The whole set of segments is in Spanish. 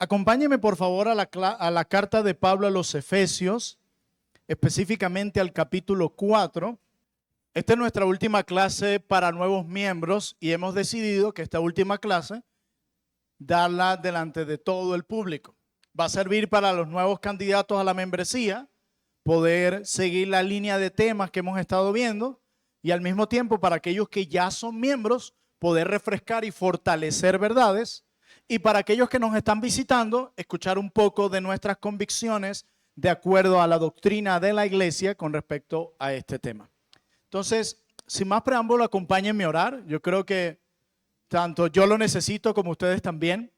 Acompáñeme por favor a la carta de Pablo a los Efesios, específicamente al capítulo 4. Esta es nuestra última clase para nuevos miembros y hemos decidido que esta última clase darla delante de todo el público. Va a servir para los nuevos candidatos a la membresía poder seguir la línea de temas que hemos estado viendo y al mismo tiempo para aquellos que ya son miembros poder refrescar y fortalecer verdades. Y para aquellos que nos están visitando, escuchar un poco de nuestras convicciones de acuerdo a la doctrina de la iglesia con respecto a este tema. Entonces, sin más preámbulo, acompáñenme a orar. Yo creo que tanto yo lo necesito como ustedes también.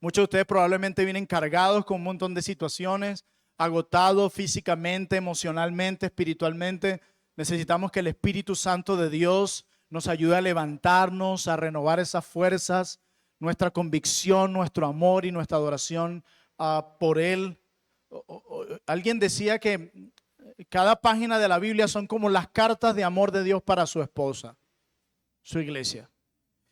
Muchos de ustedes probablemente vienen cargados con un montón de situaciones, agotados físicamente, emocionalmente, espiritualmente. Necesitamos que el Espíritu Santo de Dios nos ayude a levantarnos, a renovar esas fuerzas, nuestra convicción, nuestro amor y nuestra adoración por Él. Alguien decía que cada página de la Biblia son como las cartas de amor de Dios para su esposa, su iglesia.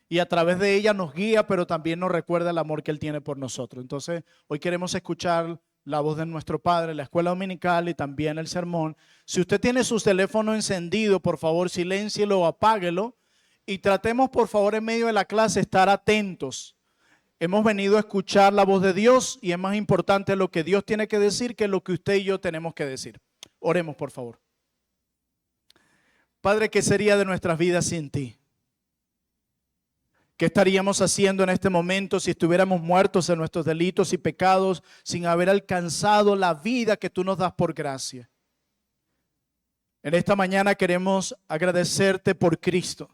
Y a través de ella nos guía, pero también nos recuerda el amor que Él tiene por nosotros. Entonces, hoy queremos escuchar la voz de nuestro Padre, la escuela dominical y también el sermón. Si usted tiene su teléfono encendido, por favor, siléncielo o apáguelo. Y tratemos, por favor, en medio de la clase, estar atentos. Hemos venido a escuchar la voz de Dios y es más importante lo que Dios tiene que decir que lo que usted y yo tenemos que decir. Oremos, por favor. Padre, ¿qué sería de nuestras vidas sin ti? ¿Qué estaríamos haciendo en este momento si estuviéramos muertos en nuestros delitos y pecados sin haber alcanzado la vida que tú nos das por gracia? En esta mañana queremos agradecerte por Cristo,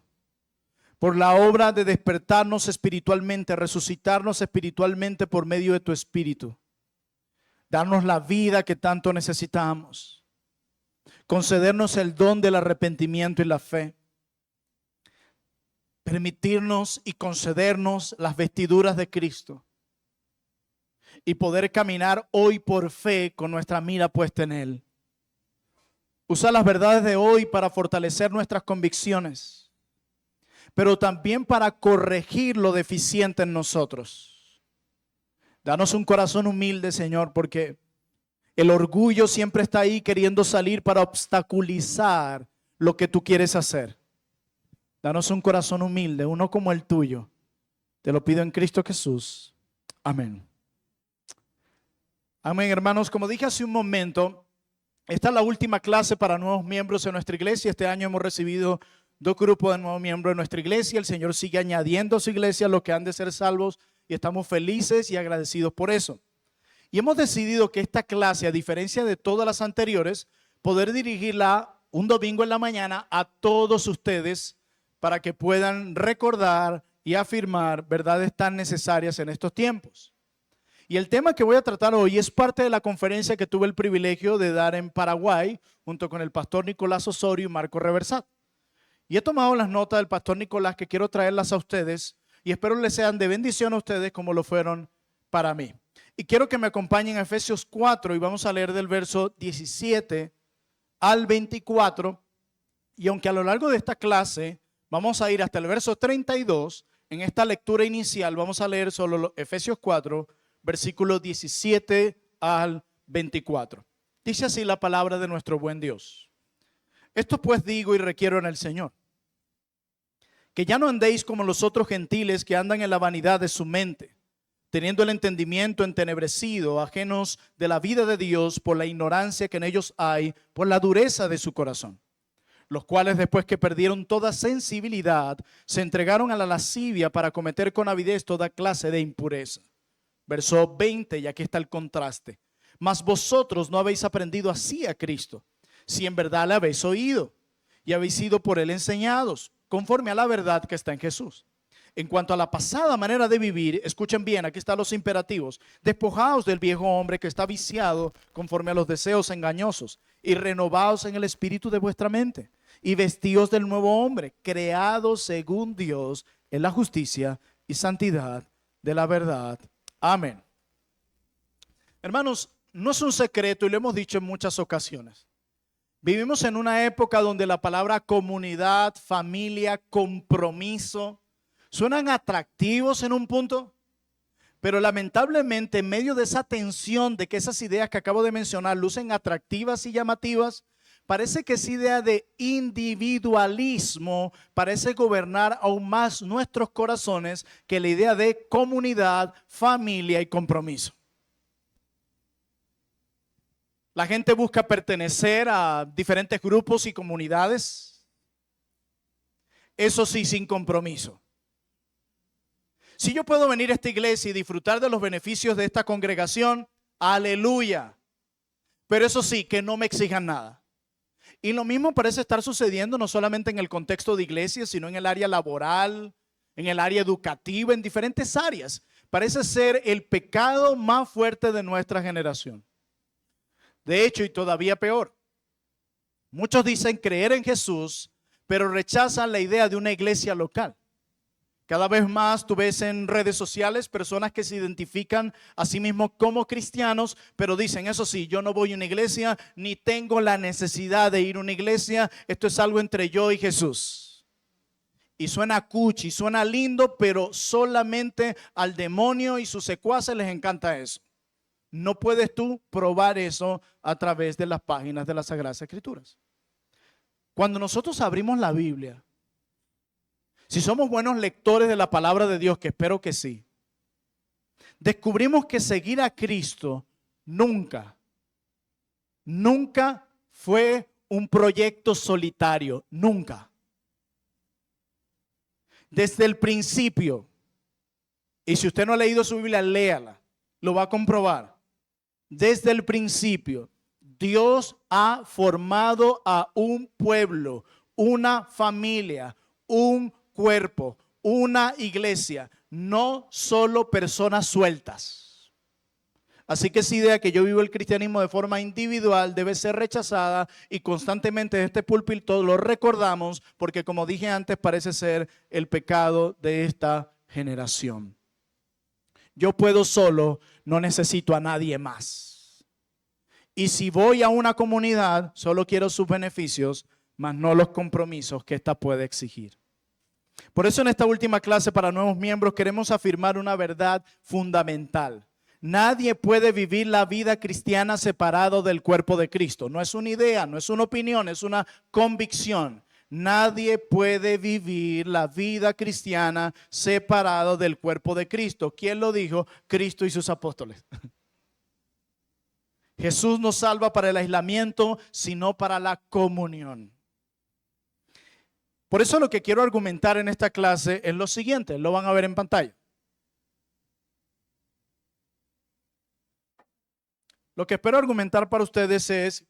por la obra de despertarnos espiritualmente, resucitarnos espiritualmente por medio de tu Espíritu. Darnos la vida que tanto necesitamos. Concedernos el don del arrepentimiento y la fe. Permitirnos y concedernos las vestiduras de Cristo. Y poder caminar hoy por fe con nuestra mira puesta en Él. Usa las verdades de hoy para fortalecer nuestras convicciones, pero también para corregir lo deficiente en nosotros. Danos un corazón humilde, Señor, porque el orgullo siempre está ahí queriendo salir para obstaculizar lo que tú quieres hacer. Danos un corazón humilde, uno como el tuyo. Te lo pido en Cristo Jesús. Amén. Amén, hermanos. Como dije hace un momento, esta es la última clase para nuevos miembros en nuestra iglesia. Este año hemos recibido 2 grupos de nuevos miembros de nuestra iglesia. El Señor sigue añadiendo a su iglesia los que han de ser salvos y estamos felices y agradecidos por eso. Y hemos decidido que esta clase, a diferencia de todas las anteriores, poder dirigirla un domingo en la mañana a todos ustedes para que puedan recordar y afirmar verdades tan necesarias en estos tiempos. Y el tema que voy a tratar hoy es parte de la conferencia que tuve el privilegio de dar en Paraguay junto con el pastor Nicolás Osorio y Marco Reversat. Y he tomado las notas del pastor Nicolás que quiero traerlas a ustedes y espero les sean de bendición a ustedes como lo fueron para mí. Y quiero que me acompañen a Efesios 4 y vamos a leer del verso 17 al 24. Y aunque a lo largo de esta clase vamos a ir hasta el verso 32, en esta lectura inicial vamos a leer solo Efesios 4, versículos 17 al 24. Dice así la palabra de nuestro buen Dios. Esto pues digo y requiero en el Señor, que ya no andéis como los otros gentiles que andan en la vanidad de su mente, teniendo el entendimiento entenebrecido, ajenos de la vida de Dios por la ignorancia que en ellos hay, por la dureza de su corazón, los cuales después que perdieron toda sensibilidad, se entregaron a la lascivia para cometer con avidez toda clase de impureza. Verso 20, y aquí está el contraste. Mas vosotros no habéis aprendido así a Cristo, si en verdad le habéis oído y habéis sido por él enseñados, conforme a la verdad que está en Jesús. En cuanto a la pasada manera de vivir, escuchen bien, aquí están los imperativos. Despojaos del viejo hombre que está viciado conforme a los deseos engañosos y renovaos en el espíritu de vuestra mente y vestíos del nuevo hombre, creado según Dios en la justicia y santidad de la verdad. Amén. Hermanos, no es un secreto y lo hemos dicho en muchas ocasiones. Vivimos en una época donde la palabra comunidad, familia, compromiso suenan atractivos en un punto, Pero lamentablemente, en medio de esa tensión de que esas ideas que acabo de mencionar lucen atractivas y llamativas, parece que esa idea de individualismo parece gobernar aún más nuestros corazones que la idea de comunidad, familia y compromiso. La gente busca pertenecer a diferentes grupos y comunidades, eso sí, sin compromiso. Si yo puedo venir a esta iglesia y disfrutar de los beneficios de esta congregación, aleluya. Pero eso sí, que no me exijan nada. Y lo mismo parece estar sucediendo no solamente en el contexto de iglesia, sino en el área laboral, en el área educativa, en diferentes áreas. Parece ser el pecado más fuerte de nuestra generación. De hecho, y todavía peor, muchos dicen creer en Jesús, pero rechazan la idea de una iglesia local. Cada vez más tú ves en redes sociales personas que se identifican a sí mismos como cristianos, pero dicen, eso sí, yo no voy a una iglesia, ni tengo la necesidad de ir a una iglesia, esto es algo entre yo y Jesús. Y suena cuchi, suena lindo, pero solamente al demonio y sus secuaces les encanta eso. No puedes tú probar eso a través de las páginas de las Sagradas Escrituras. Cuando nosotros abrimos la Biblia, si somos buenos lectores de la palabra de Dios, que espero que sí, descubrimos que seguir a Cristo nunca fue un proyecto solitario, nunca. Desde el principio, y si usted no ha leído su Biblia, léala, lo va a comprobar. Desde el principio, Dios ha formado a un pueblo, una familia, un cuerpo, una iglesia, no solo personas sueltas. Así que esa idea que yo vivo el cristianismo de forma individual debe ser rechazada y constantemente desde este púlpito lo recordamos porque, como dije antes, parece ser el pecado de esta generación. Yo puedo solo, no necesito a nadie más. Y si voy a una comunidad, solo quiero sus beneficios, mas no los compromisos que ésta puede exigir. Por eso en esta última clase para nuevos miembros queremos afirmar una verdad fundamental. Nadie puede vivir la vida cristiana separado del cuerpo de Cristo. No es una idea, no es una opinión, es una convicción. Nadie puede vivir la vida cristiana separado del cuerpo de Cristo. ¿Quién lo dijo? Cristo y sus apóstoles. Jesús no salva para el aislamiento, sino para la comunión. Por eso lo que quiero argumentar en esta clase es lo siguiente, lo van a ver en pantalla. Lo que espero argumentar para ustedes es,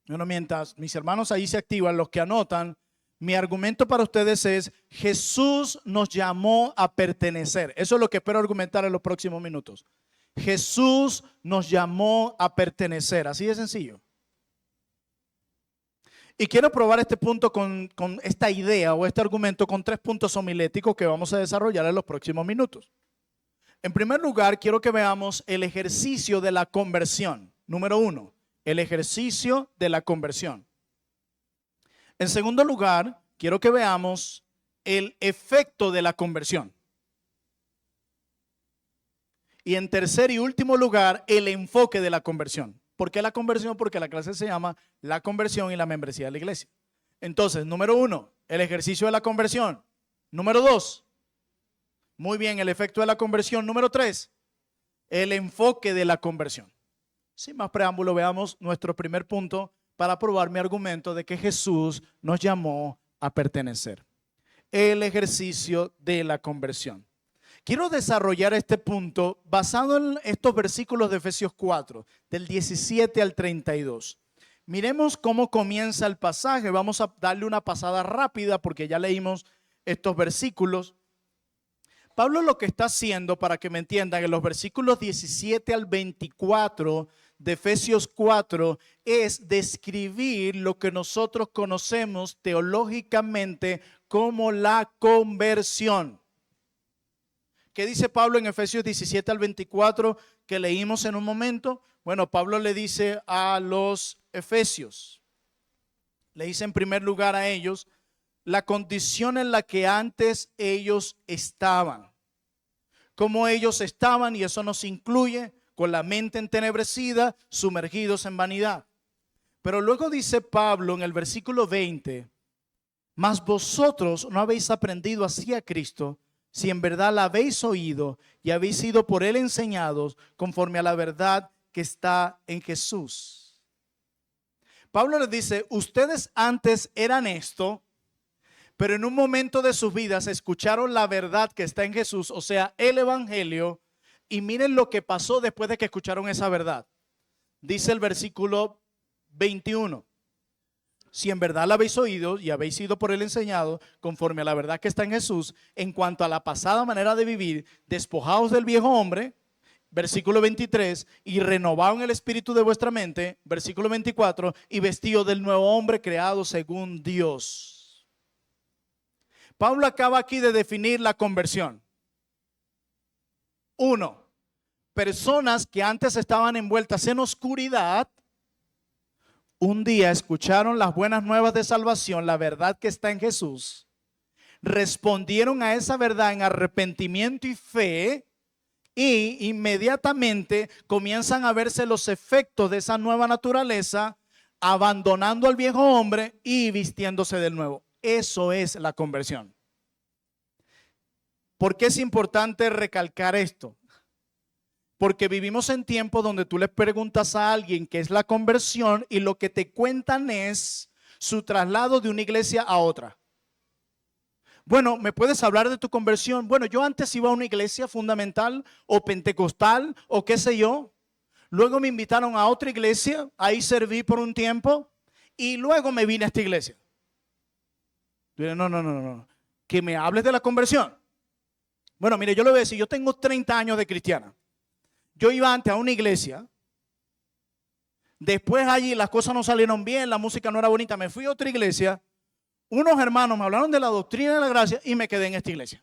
bueno, mientras mis hermanos ahí se activan, los que anotan, mi argumento para ustedes es, Jesús nos llamó a pertenecer. Eso es lo que espero argumentar en los próximos minutos. Jesús nos llamó a pertenecer, así de sencillo. Y quiero probar este punto con esta idea o este argumento con 3 puntos homiléticos que vamos a desarrollar en los próximos minutos. En primer lugar, quiero que veamos el ejercicio de la conversión. Número 1, el ejercicio de la conversión. En segundo lugar, quiero que veamos el efecto de la conversión. Y en tercer y último lugar, el enfoque de la conversión. ¿Por qué la conversión? Porque la clase se llama La conversión y la membresía de la iglesia. Entonces, número 1, el ejercicio de la conversión. Número 2, muy bien, el efecto de la conversión. Número 3, el enfoque de la conversión. Sin más preámbulo, veamos nuestro primer punto para probar mi argumento de que Jesús nos llamó a pertenecer. El ejercicio de la conversión. Quiero desarrollar este punto basado en estos versículos de Efesios 4, del 17 al 32. Miremos cómo comienza el pasaje. Vamos a darle una pasada rápida porque ya leímos estos versículos. Pablo lo que está haciendo, para que me entiendan, en los versículos 17 al 24 de Efesios 4 es describir lo que nosotros conocemos teológicamente como la conversión. ¿Qué dice Pablo en Efesios 17 al 24 que leímos en un momento? Bueno, Pablo le dice a los efesios, le dice en primer lugar a ellos, la condición en la que antes ellos estaban. como ellos estaban, y eso nos incluye, con la mente entenebrecida, sumergidos en vanidad. Pero luego dice Pablo en el versículo 20, mas vosotros no habéis aprendido así a Cristo, si en verdad la habéis oído y habéis sido por él enseñados conforme a la verdad que está en Jesús. Pablo les dice, ustedes antes eran esto, pero en un momento de sus vidas escucharon la verdad que está en Jesús, o sea, el evangelio, y miren lo que pasó después de que escucharon esa verdad. Dice el versículo 21. Si en verdad la habéis oído y habéis sido por él enseñado, conforme a la verdad que está en Jesús, en cuanto a la pasada manera de vivir, despojaos del viejo hombre, versículo 23, y renovaos en el espíritu de vuestra mente, versículo 24, y vestidos del nuevo hombre creado según Dios. Pablo acaba aquí de definir la conversión. 1. Personas que antes estaban envueltas en oscuridad, un día escucharon las buenas nuevas de salvación, la verdad que está en Jesús, respondieron a esa verdad en arrepentimiento y fe, y inmediatamente comienzan a verse los efectos de esa nueva naturaleza, abandonando al viejo hombre y vistiéndose del nuevo. Eso es la conversión. ¿Por qué es importante recalcar esto? Porque vivimos en tiempos donde tú le preguntas a alguien qué es la conversión y lo que te cuentan es su traslado de una iglesia a otra. Bueno, ¿me puedes hablar de tu conversión? Bueno, yo antes iba a una iglesia fundamental o pentecostal o qué sé yo. Luego me invitaron a otra iglesia, ahí serví por un tiempo y luego me vine a esta iglesia. No. Que me hables de la conversión. Bueno, mire, yo le voy a decir, yo tengo 30 años de cristiana. Yo iba antes a una iglesia, después allí las cosas no salieron bien, la música no era bonita, me fui a otra iglesia, unos hermanos me hablaron de la doctrina de la gracia y me quedé en esta iglesia.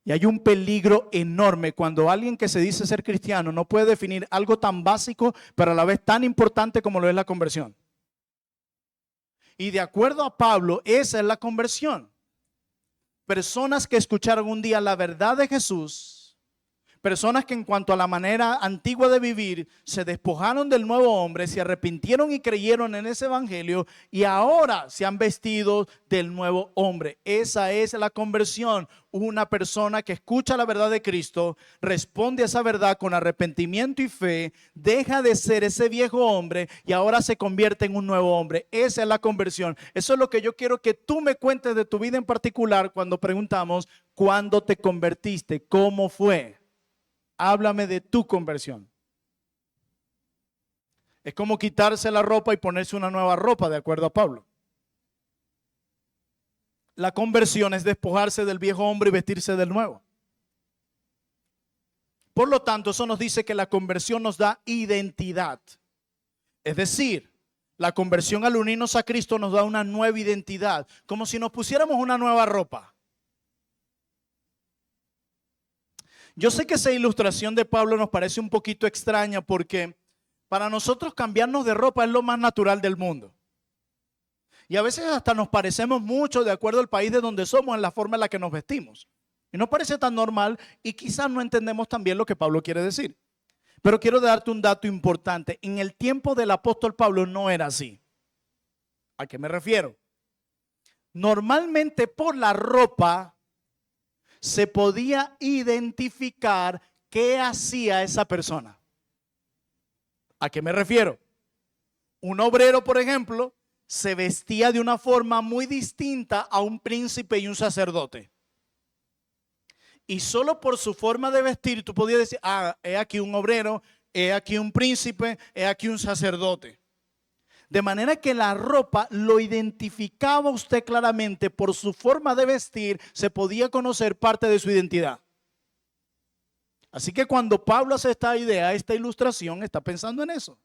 Y hay un peligro enorme cuando alguien que se dice ser cristiano no puede definir algo tan básico, pero a la vez tan importante como lo es la conversión. Y de acuerdo a Pablo, esa es la conversión. Personas que escucharon un día la verdad de Jesús, personas que en cuanto a la manera antigua de vivir se despojaron del nuevo hombre, se arrepintieron y creyeron en ese evangelio y ahora se han vestido del nuevo hombre. Esa es la conversión. Una persona que escucha la verdad de Cristo, responde a esa verdad con arrepentimiento y fe, deja de ser ese viejo hombre y ahora se convierte en un nuevo hombre. Esa es la conversión. Eso es lo que yo quiero que tú me cuentes de tu vida en particular cuando preguntamos, ¿cuándo te convertiste? ¿Cómo fue? Háblame de tu conversión. Es como quitarse la ropa y ponerse una nueva ropa, de acuerdo a Pablo. La conversión es despojarse del viejo hombre y vestirse del nuevo. Por lo tanto, eso nos dice que la conversión nos da identidad. Es decir, la conversión al unirnos a Cristo nos da una nueva identidad, como si nos pusiéramos una nueva ropa. Yo sé que esa ilustración de Pablo nos parece un poquito extraña porque para nosotros cambiarnos de ropa es lo más natural del mundo. Y a veces hasta nos parecemos mucho de acuerdo al país de donde somos en la forma en la que nos vestimos. Y nos parece tan normal y quizás no entendemos tan bien lo que Pablo quiere decir. Pero quiero darte un dato importante. En el tiempo del apóstol Pablo no era así. ¿A qué me refiero? Normalmente por la ropa se podía identificar qué hacía esa persona. ¿A qué me refiero? Un obrero, por ejemplo, se vestía de una forma muy distinta a un príncipe y un sacerdote. Y solo por su forma de vestir tú podías decir, he aquí un obrero, he aquí un príncipe, he aquí un sacerdote. De manera que la ropa lo identificaba usted claramente por su forma de vestir, se podía conocer parte de su identidad. Así que cuando Pablo hace esta idea, esta ilustración, está pensando en eso.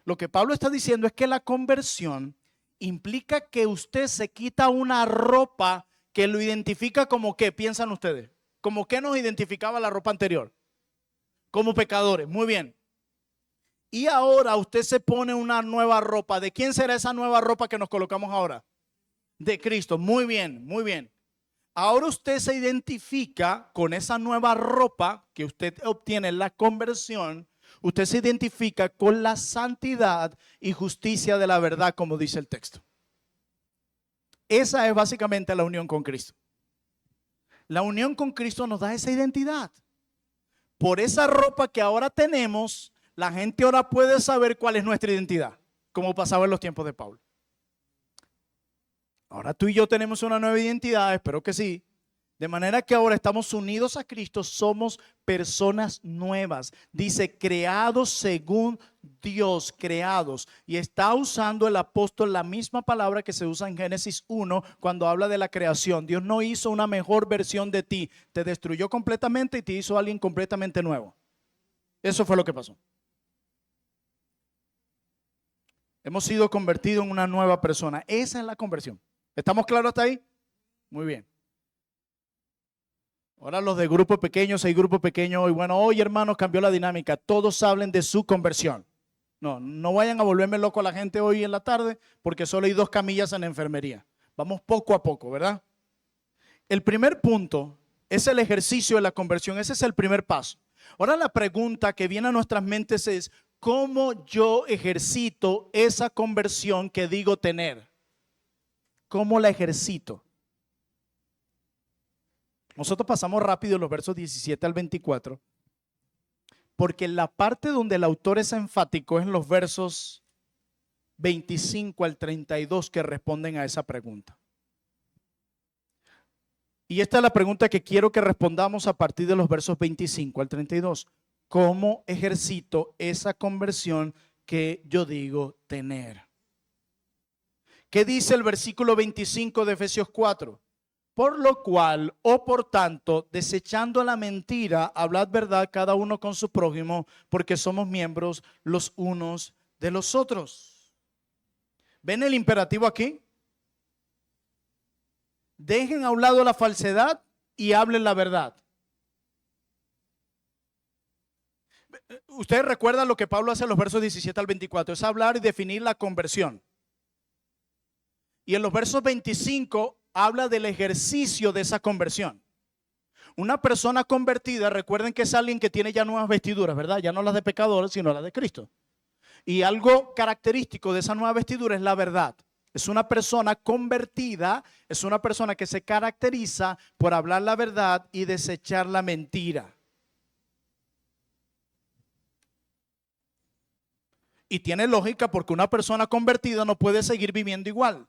Lo que Pablo está diciendo es que la conversión implica que usted se quita una ropa que lo identifica como ¿qué piensan ustedes? ¿Como qué nos identificaba la ropa anterior? Como pecadores, muy bien. Y ahora usted se pone una nueva ropa. ¿De quién será esa nueva ropa que nos colocamos ahora? De Cristo. Muy bien, muy bien. Ahora usted se identifica con esa nueva ropa que usted obtiene en la conversión. Usted se identifica con la santidad y justicia de la verdad, como dice el texto. Esa es básicamente la unión con Cristo. La unión con Cristo nos da esa identidad. Por esa ropa que ahora tenemos, la gente ahora puede saber cuál es nuestra identidad, como pasaba en los tiempos de Pablo. Ahora tú y yo tenemos una nueva identidad, espero que sí. De manera que ahora estamos unidos a Cristo, somos personas nuevas. Dice, creados según Dios, creados. Y está usando el apóstol la misma palabra que se usa en Génesis 1 cuando habla de la creación. Dios no hizo una mejor versión de ti, te destruyó completamente y te hizo alguien completamente nuevo. Eso fue lo que pasó. Hemos sido convertidos en una nueva persona. Esa es la conversión. ¿Estamos claros hasta ahí? Muy bien. Ahora los de grupo pequeño, hay grupo pequeño y bueno, hoy hermanos cambió la dinámica. Todos hablen de su conversión. No vayan a volverme loco a la gente hoy en la tarde porque solo hay 2 camillas en la enfermería. Vamos poco a poco, ¿verdad? El primer punto es el ejercicio de la conversión. Ese es el primer paso. Ahora la pregunta que viene a nuestras mentes es, ¿cómo yo ejercito esa conversión que digo tener? ¿Cómo la ejercito? Nosotros pasamos rápido los versos 17 al 24, porque la parte donde el autor es enfático es en los versos 25 al 32 que responden a esa pregunta. Y esta es la pregunta que quiero que respondamos a partir de los versos 25 al 32. ¿Cómo ejercito esa conversión que yo digo tener? ¿Qué dice el versículo 25 de Efesios 4? Por lo cual, o por tanto, desechando la mentira, hablad verdad cada uno con su prójimo, porque somos miembros los unos de los otros. ¿Ven el imperativo aquí? Dejen a un lado la falsedad y hablen la verdad. Ustedes recuerdan lo que Pablo hace en los versos 17 al 24, es hablar y definir la conversión. Y en los versos 25 habla del ejercicio de esa conversión. Una persona convertida, recuerden que es alguien que tiene ya nuevas vestiduras, ¿verdad? Ya no las de pecadores, sino las de Cristo. Y algo característico de esa nueva vestidura es la verdad. Es una persona convertida, es una persona que se caracteriza por hablar la verdad y desechar la mentira. Y tiene lógica porque una persona convertida no puede seguir viviendo igual,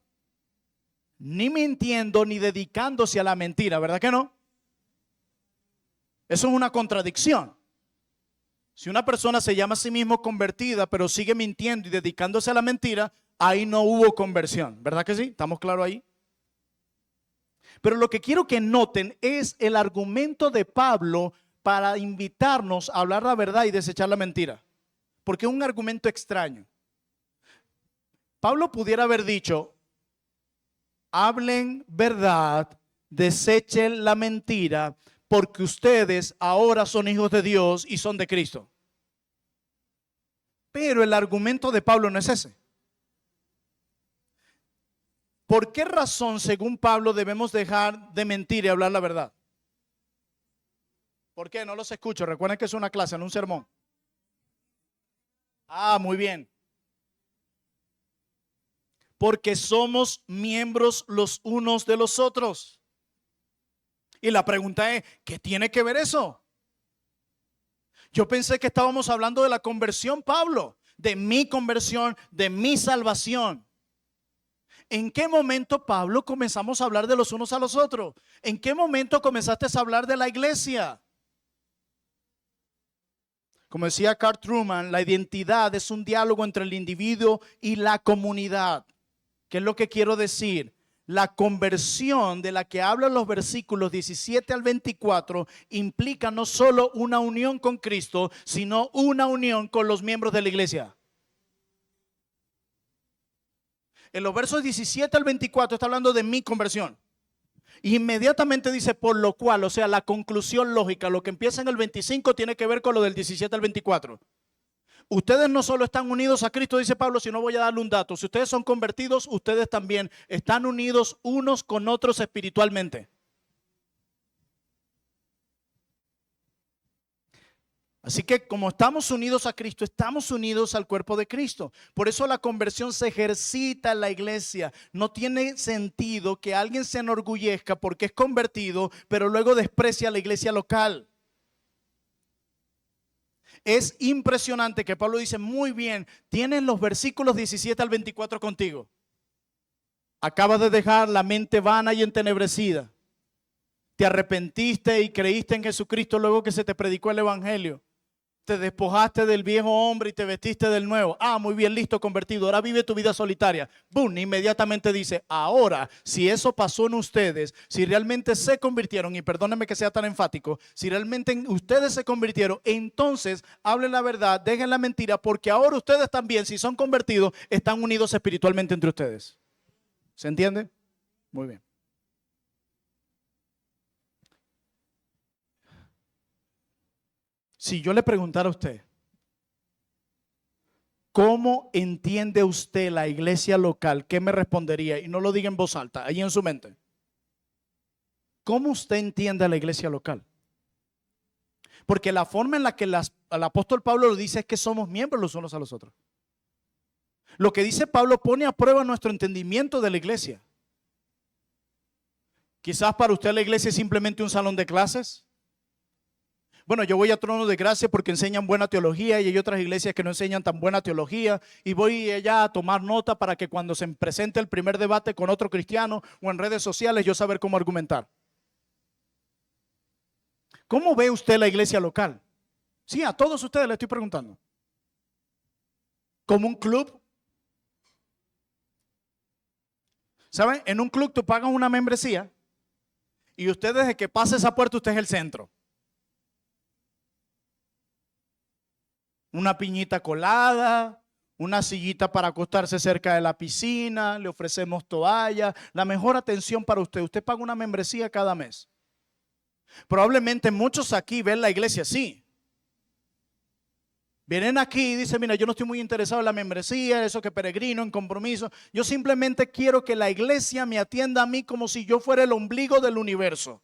ni mintiendo, ni dedicándose a la mentira, ¿verdad que no? Eso es una contradicción. Si una persona se llama a sí mismo convertida, pero sigue mintiendo y dedicándose a la mentira, ahí no hubo conversión, ¿verdad que sí? ¿Estamos claros ahí? Pero lo que quiero que noten es el argumento de Pablo para invitarnos a hablar la verdad y desechar la mentira, porque es un argumento extraño. Pablo pudiera haber dicho, hablen verdad, desechen la mentira, porque ustedes ahora son hijos de Dios y son de Cristo. Pero el argumento de Pablo no es ese. ¿Por qué razón, según Pablo, debemos dejar de mentir y hablar la verdad? ¿Por qué? No los escucho. Recuerden que es una clase, no un sermón. Ah, muy bien. Porque somos miembros los unos de los otros. Y la pregunta es, ¿qué tiene que ver eso? Yo pensé que estábamos hablando de la conversión, Pablo, de mi conversión, de mi salvación. ¿En qué momento, Pablo, comenzamos a hablar de los unos a los otros? ¿En qué momento comenzaste a hablar de la iglesia? Como decía Carl Truman, la identidad es un diálogo entre el individuo y la comunidad. ¿Qué es lo que quiero decir? La conversión de la que hablan los versículos 17 al 24 implica no solo una unión con Cristo, sino una unión con los miembros de la iglesia. En los versos 17 al 24 está hablando de mi conversión. Inmediatamente dice por lo cual, o sea, la conclusión lógica, lo que empieza en el 25 tiene que ver con lo del 17 al 24. Ustedes no solo están unidos a Cristo, dice Pablo, sino voy a darle un dato. Si ustedes son convertidos, ustedes también están unidos unos con otros espiritualmente. Así que como estamos unidos a Cristo, estamos unidos al cuerpo de Cristo. Por eso la conversión se ejercita en la iglesia. No tiene sentido que alguien se enorgullezca porque es convertido, pero luego desprecia a la iglesia local. Es impresionante que Pablo dice, muy bien, tienes los versículos 17 al 24 contigo. Acabas de dejar la mente vana y entenebrecida. Te arrepentiste y creíste en Jesucristo luego que se te predicó el evangelio. Te despojaste del viejo hombre y te vestiste del nuevo. Ah, muy bien, listo, convertido. Ahora vive tu vida solitaria. Boom, inmediatamente dice, ahora, si eso pasó en ustedes, si realmente se convirtieron, y perdónenme que sea tan enfático, si realmente ustedes se convirtieron, entonces hablen la verdad, dejen la mentira, porque ahora ustedes también, si son convertidos, están unidos espiritualmente entre ustedes. ¿Se entiende? Muy bien. Si yo le preguntara a usted, ¿cómo entiende usted la iglesia local? ¿Qué me respondería? Y no lo diga en voz alta, ahí en su mente. ¿Cómo usted entiende a la iglesia local? Porque la forma en la que el apóstol Pablo lo dice es que somos miembros los unos a los otros. Lo que dice Pablo pone a prueba nuestro entendimiento de la iglesia. Quizás para usted la iglesia es simplemente un salón de clases. Bueno, yo voy a Trono de Gracia porque enseñan buena teología y hay otras iglesias que no enseñan tan buena teología y voy allá a tomar nota para que cuando se presente el primer debate con otro cristiano o en redes sociales yo saber cómo argumentar. ¿Cómo ve usted la iglesia local? Sí, a todos ustedes les estoy preguntando. ¿Como un club? ¿Saben? En un club tú pagas una membresía y usted desde que pasa esa puerta usted es el centro. Una piñita colada, una sillita para acostarse cerca de la piscina, le ofrecemos toalla, la mejor atención para usted. Usted paga una membresía cada mes. Probablemente muchos aquí ven la iglesia así. Vienen aquí y dicen, mira, yo no estoy muy interesado en la membresía, eso que peregrino, en compromiso. Yo simplemente quiero que la iglesia me atienda a mí como si yo fuera el ombligo del universo.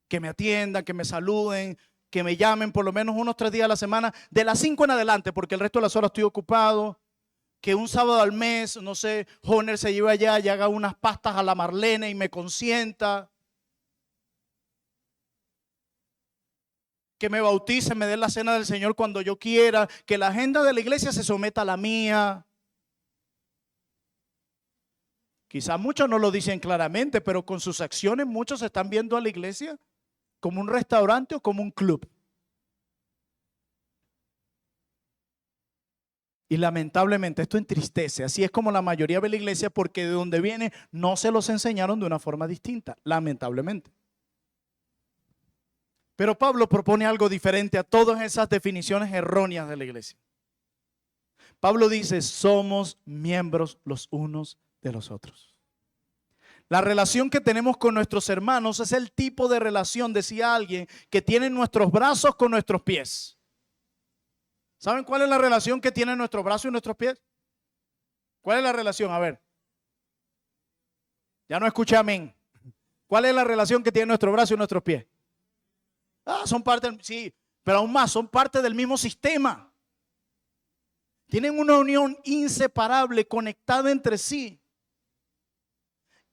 Que me atiendan, que me saluden, que me llamen por lo menos unos 3 días a la semana, de las 5 en adelante, porque el resto de las horas estoy ocupado. Que un sábado al mes, no sé, Joner se lleve allá y haga unas pastas a la Marlene y me consienta. Que me bautice, me dé la cena del Señor cuando yo quiera. Que la agenda de la iglesia se someta a la mía. Quizás muchos no lo dicen claramente, pero con sus acciones muchos están viendo a la iglesia como un restaurante o como un club. Y lamentablemente esto entristece. Así es como la mayoría ve la iglesia porque de donde viene no se los enseñaron de una forma distinta, lamentablemente. Pero Pablo propone algo diferente a todas esas definiciones erróneas de la iglesia. Pablo dice, somos miembros los unos de los otros. La relación que tenemos con nuestros hermanos es el tipo de relación, decía alguien, que tiene nuestros brazos con nuestros pies. ¿Saben cuál es la relación que tienen nuestros brazos y nuestros pies? ¿Cuál es la relación? A ver. Ya no escuché amén. ¿Cuál es la relación que tienen nuestros brazos y nuestros pies? Ah, son parte, sí, pero aún más, son parte del mismo sistema. Tienen una unión inseparable, conectada entre sí.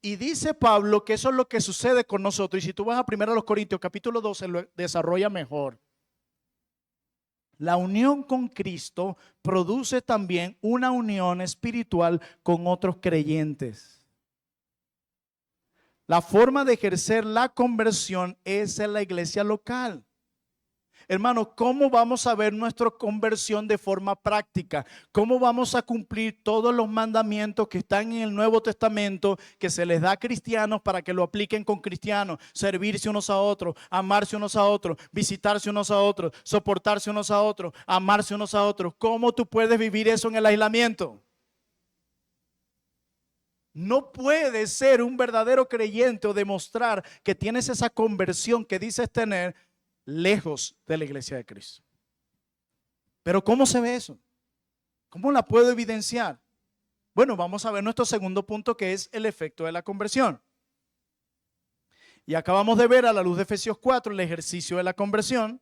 Y dice Pablo que eso es lo que sucede con nosotros. Y si tú vas a 1 Corintios capítulo 12, lo desarrolla mejor. La unión con Cristo produce también una unión espiritual con otros creyentes. La forma de ejercer la conversión es en la iglesia local. Hermano, ¿cómo vamos a ver nuestra conversión de forma práctica? ¿Cómo vamos a cumplir todos los mandamientos que están en el Nuevo Testamento que se les da a cristianos para que lo apliquen con cristianos? Servirse unos a otros, amarse unos a otros, visitarse unos a otros, soportarse unos a otros, amarse unos a otros. ¿Cómo tú puedes vivir eso en el aislamiento? No puedes ser un verdadero creyente o demostrar que tienes esa conversión que dices tener lejos de la iglesia de Cristo. Pero ¿cómo se ve eso? ¿Cómo la puedo evidenciar? Bueno, vamos a ver nuestro segundo punto, que es el efecto de la conversión. Y acabamos de ver a la luz de Efesios 4 el ejercicio de la conversión.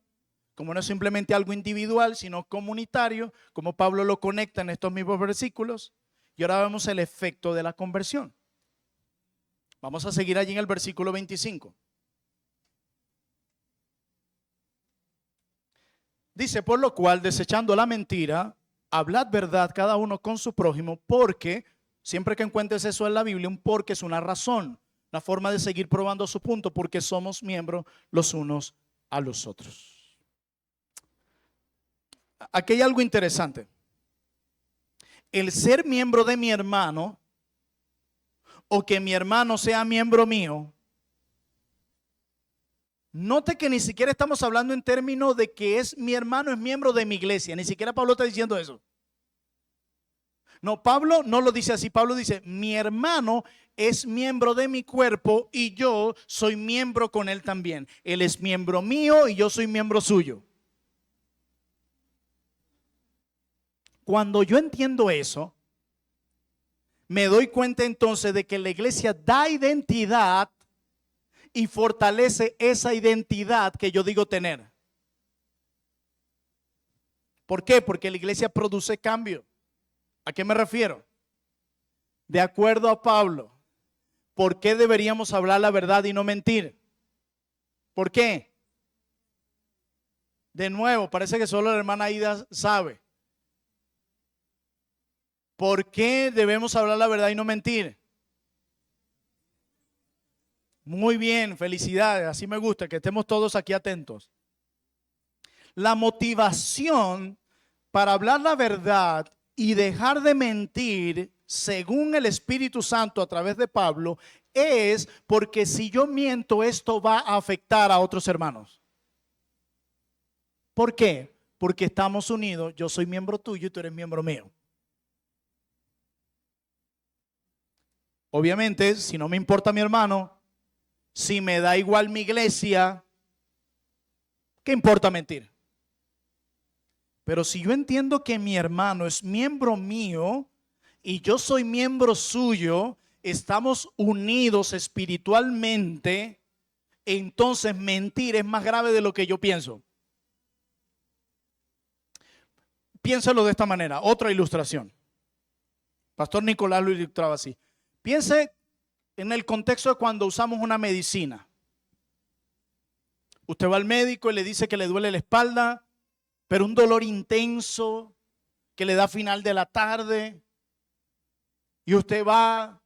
como no es simplemente algo individual, sino comunitario, como Pablo lo conecta en estos mismos versículos. Y ahora vemos el efecto de la conversión. Vamos a seguir allí en el versículo 25. Dice, por lo cual, desechando la mentira, hablad verdad cada uno con su prójimo, porque, siempre que encuentres eso en la Biblia, un porque es una razón, una forma de seguir probando su punto, porque somos miembros los unos a los otros. Aquí hay algo interesante. El ser miembro de mi hermano, o que mi hermano sea miembro mío, note que ni siquiera estamos hablando en términos de que es mi hermano, es miembro de mi iglesia. Ni siquiera Pablo está diciendo eso. No, Pablo no lo dice así. Pablo dice, mi hermano es miembro de mi cuerpo y yo soy miembro con él también. Él es miembro mío y yo soy miembro suyo. Cuando yo entiendo eso, me doy cuenta entonces de que la iglesia da identidad y fortalece esa identidad que yo digo tener. ¿Por qué? Porque la iglesia produce cambio. ¿A qué me refiero? De acuerdo a Pablo, ¿por qué deberíamos hablar la verdad y no mentir? ¿Por qué? De nuevo, parece que solo la hermana Aida sabe. ¿Por qué debemos hablar la verdad y no mentir? Muy bien, felicidades, así me gusta, que estemos todos aquí atentos. La motivación para hablar la verdad y dejar de mentir, según el Espíritu Santo a través de Pablo, es porque si yo miento, esto va a afectar a otros hermanos. ¿Por qué? Porque estamos unidos, yo soy miembro tuyo y tú eres miembro mío. Obviamente, si no me importa mi hermano, si me da igual mi iglesia, ¿qué importa mentir? Pero si yo entiendo que mi hermano es miembro mío y yo soy miembro suyo, estamos unidos espiritualmente, entonces mentir es más grave de lo que yo pienso. Piénselo de esta manera, otra ilustración. Pastor Nicolás lo ilustraba así. Piense en el contexto de cuando usamos una medicina. Usted va al médico y le dice que le duele la espalda, pero un dolor intenso que le da final de la tarde. Y usted va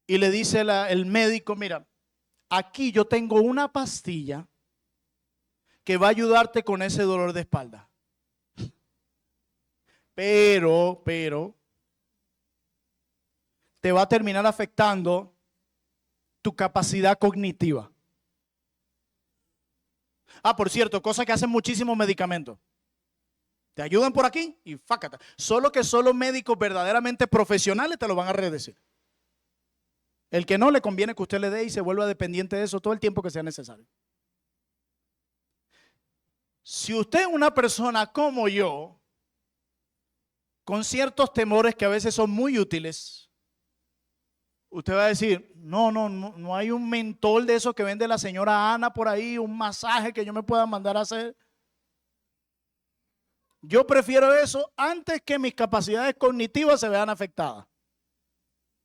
y le dice el médico, mira, aquí yo tengo una pastilla que va a ayudarte con ese dolor de espalda. Pero te va a terminar afectando tu capacidad cognitiva. Por cierto, cosa que hacen muchísimos medicamentos. Te ayudan por aquí y fácata. Solo que solo médicos verdaderamente profesionales te lo van a redecir. El que no, le conviene que usted le dé y se vuelva dependiente de eso todo el tiempo que sea necesario. Si usted es una persona como yo, con ciertos temores que a veces son muy útiles, usted va a decir, no hay un mentol de eso que vende la señora Ana por ahí, un masaje que yo me pueda mandar a hacer. Yo prefiero eso antes que mis capacidades cognitivas se vean afectadas.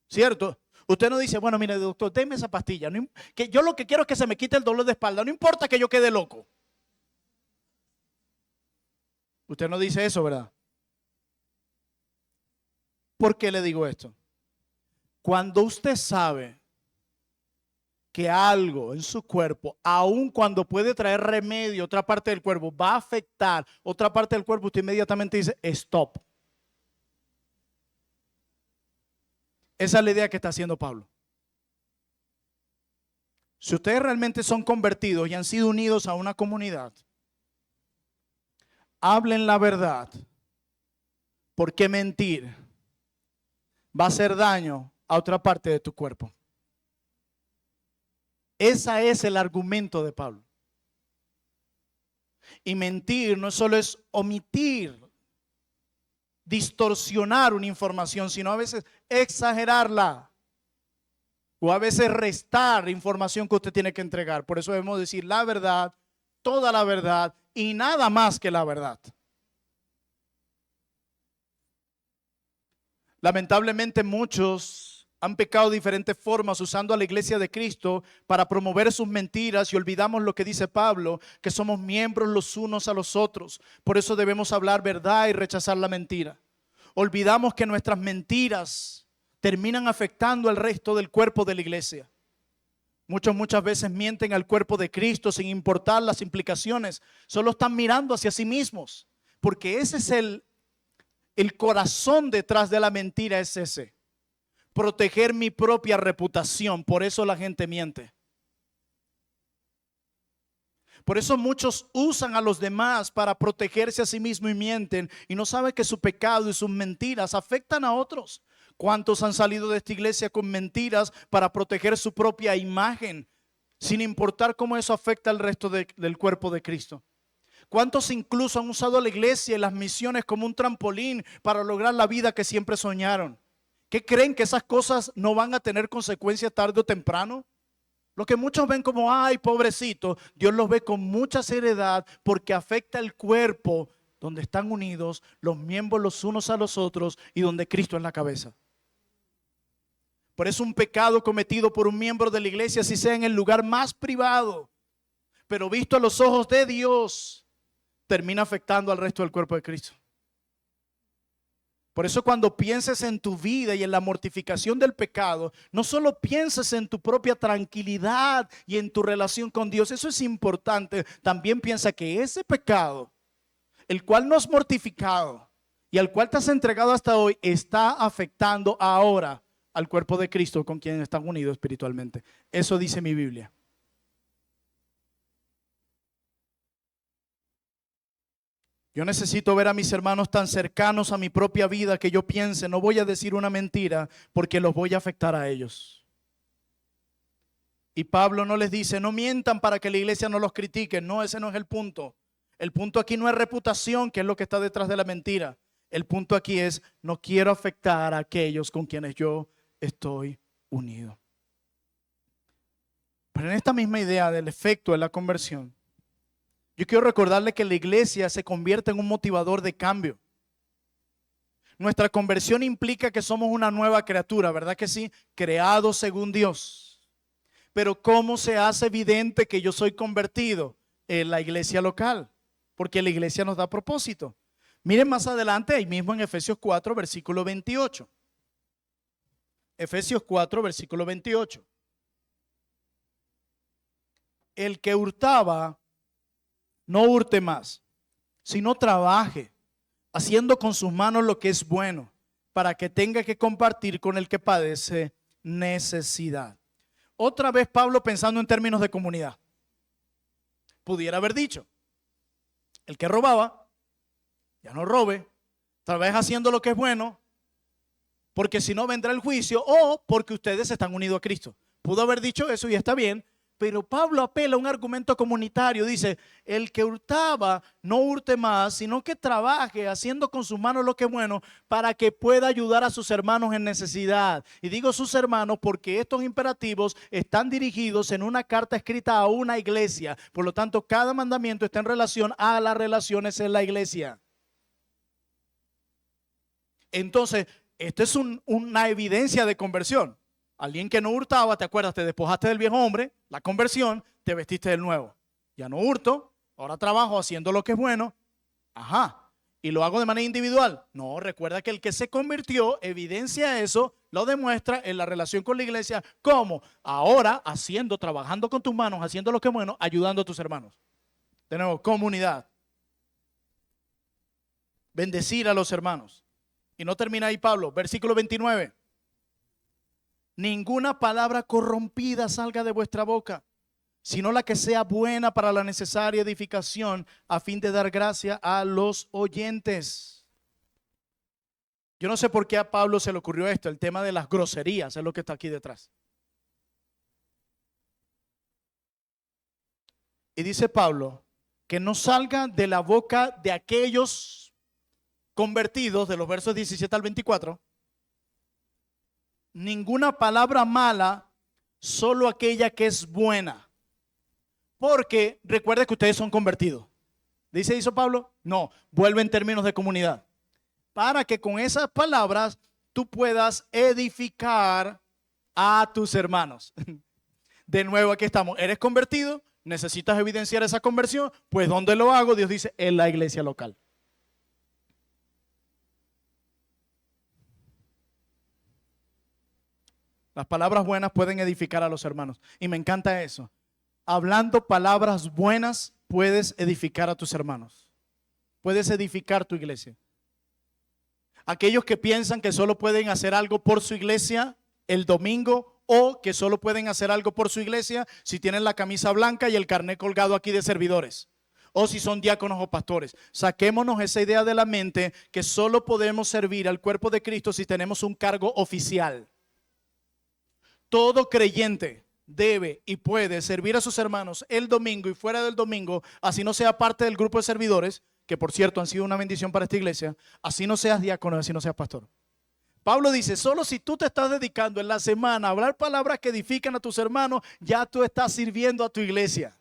¿Cierto? Usted no dice, bueno, mire, doctor, déme esa pastilla. Que yo lo que quiero es que se me quite el dolor de espalda. No importa que yo quede loco. Usted no dice eso, ¿verdad? ¿Por qué le digo esto? Cuando usted sabe que algo en su cuerpo, aun cuando puede traer remedio, otra parte del cuerpo, va a afectar otra parte del cuerpo, usted inmediatamente dice, stop. Esa es la idea que está haciendo Pablo. Si ustedes realmente son convertidos y han sido unidos a una comunidad, hablen la verdad, porque mentir va a hacer daño a otra parte de tu cuerpo. Ese es el argumento de Pablo. Y mentir no solo es omitir, distorsionar una información, sino a veces exagerarla o a veces restar información que usted tiene que entregar. Por eso debemos decir la verdad, toda la verdad y nada más que la verdad. Lamentablemente muchos han pecado de diferentes formas usando a la iglesia de Cristo para promover sus mentiras y olvidamos lo que dice Pablo, que somos miembros los unos a los otros. Por eso debemos hablar verdad y rechazar la mentira. Olvidamos que nuestras mentiras terminan afectando al resto del cuerpo de la iglesia. Muchas veces mienten al cuerpo de Cristo sin importar las implicaciones. Solo están mirando hacia sí mismos, porque ese es el corazón detrás de la mentira, es ese. Proteger mi propia reputación. Por eso la gente miente. Por eso muchos usan a los demás para protegerse a sí mismos y mienten y no saben que su pecado y sus mentiras afectan a otros. ¿Cuántos han salido de esta iglesia con mentiras para proteger su propia imagen, sin importar cómo eso afecta al resto del cuerpo de Cristo? ¿Cuántos incluso han usado la iglesia y las misiones como un trampolín para lograr la vida que siempre soñaron? ¿Qué creen que esas cosas no van a tener consecuencias tarde o temprano? Lo que muchos ven como, ay, pobrecito, Dios los ve con mucha seriedad porque afecta el cuerpo donde están unidos los miembros los unos a los otros y donde Cristo es la cabeza. Por eso un pecado cometido por un miembro de la iglesia, si sea en el lugar más privado, pero visto a los ojos de Dios, termina afectando al resto del cuerpo de Cristo. Por eso cuando pienses en tu vida y en la mortificación del pecado, no solo pienses en tu propia tranquilidad y en tu relación con Dios, eso es importante. También piensa que ese pecado, el cual no has mortificado y al cual te has entregado hasta hoy, está afectando ahora al cuerpo de Cristo con quien están unidos espiritualmente. Eso dice mi Biblia. Yo necesito ver a mis hermanos tan cercanos a mi propia vida que yo piense, no voy a decir una mentira porque los voy a afectar a ellos. Y Pablo no les dice, no mientan para que la iglesia no los critique. No, ese no es el punto. El punto aquí no es reputación, que es lo que está detrás de la mentira. El punto aquí es, no quiero afectar a aquellos con quienes yo estoy unido. Pero en esta misma idea del efecto de la conversión, yo quiero recordarle que la iglesia se convierte en un motivador de cambio. Nuestra conversión implica que somos una nueva criatura, ¿verdad que sí? Creados según Dios. Pero ¿cómo se hace evidente que yo soy convertido? En la iglesia local, porque la iglesia nos da propósito. Miren más adelante, ahí mismo en Efesios 4, versículo 28. Efesios 4, versículo 28. El que hurtaba, no hurte más, sino trabaje, haciendo con sus manos lo que es bueno, para que tenga que compartir con el que padece necesidad. Otra vez Pablo pensando en términos de comunidad. Pudiera haber dicho, el que robaba, ya no robe, trabaje haciendo lo que es bueno, porque si no vendrá el juicio, o porque ustedes están unidos a Cristo. Pudo haber dicho eso y está bien, pero Pablo apela a un argumento comunitario. Dice, el que hurtaba no hurte más, sino que trabaje haciendo con sus manos lo que es bueno para que pueda ayudar a sus hermanos en necesidad. Y digo sus hermanos porque estos imperativos están dirigidos en una carta escrita a una iglesia. Por lo tanto, cada mandamiento está en relación a las relaciones en la iglesia. Entonces, esto es una evidencia de conversión. Alguien que no hurtaba, ¿te acuerdas? Te despojaste del viejo hombre, la conversión, te vestiste del nuevo. Ya no hurto, ahora trabajo haciendo lo que es bueno. Ajá, y lo hago de manera individual. No, recuerda que el que se convirtió evidencia eso, lo demuestra en la relación con la iglesia. ¿Cómo? Ahora haciendo, trabajando con tus manos, haciendo lo que es bueno, ayudando a tus hermanos. De nuevo, comunidad. Bendecir a los hermanos. Y no termina ahí Pablo, versículo 29. Ninguna palabra corrompida salga de vuestra boca, sino la que sea buena para la necesaria edificación, a fin de dar gracia a los oyentes. Yo no sé por qué a Pablo se le ocurrió esto, el tema de las groserías, es lo que está aquí detrás. Y dice Pablo, que no salga de la boca de aquellos convertidos, de los versos 17 al 24, ninguna palabra mala, solo aquella que es buena. Porque recuerde que ustedes son convertidos. ¿Dice eso Pablo? No, vuelve en términos de comunidad. Para que con esas palabras tú puedas edificar a tus hermanos. De nuevo, aquí estamos. ¿Eres convertido? ¿Necesitas evidenciar esa conversión? Pues ¿dónde lo hago? Dios dice, en la iglesia local. Las palabras buenas pueden edificar a los hermanos. Y me encanta eso. Hablando palabras buenas, puedes edificar a tus hermanos. Puedes edificar tu iglesia. Aquellos que piensan que solo pueden hacer algo por su iglesia el domingo, o que solo pueden hacer algo por su iglesia si tienen la camisa blanca y el carnet colgado aquí de servidores, o si son diáconos o pastores. Saquémonos esa idea de la mente que solo podemos servir al cuerpo de Cristo si tenemos un cargo oficial. Todo creyente debe y puede servir a sus hermanos el domingo y fuera del domingo, así no sea parte del grupo de servidores, que por cierto han sido una bendición para esta iglesia, así no seas diácono, así no seas pastor. Pablo dice, solo si tú te estás dedicando en la semana a hablar palabras que edifican a tus hermanos, ya tú estás sirviendo a tu iglesia.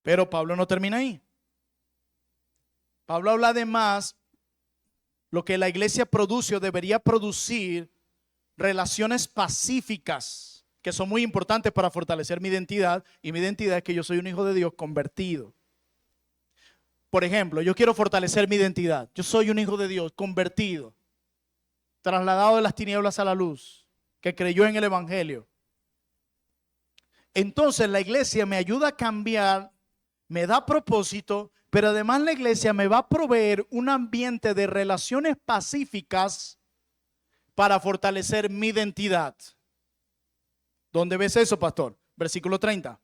Pero Pablo no termina ahí. Pablo habla además lo que la iglesia produce o debería producir, relaciones pacíficas, que son muy importantes para fortalecer mi identidad, y mi identidad es que yo soy un hijo de Dios convertido. Por ejemplo, yo quiero fortalecer mi identidad. Yo soy un hijo de Dios convertido, trasladado de las tinieblas a la luz, que creyó en el evangelio. Entonces la iglesia me ayuda a cambiar, me da propósito, pero además la iglesia me va a proveer un ambiente de relaciones pacíficas para fortalecer mi identidad. ¿Dónde ves eso, pastor? Versículo 30.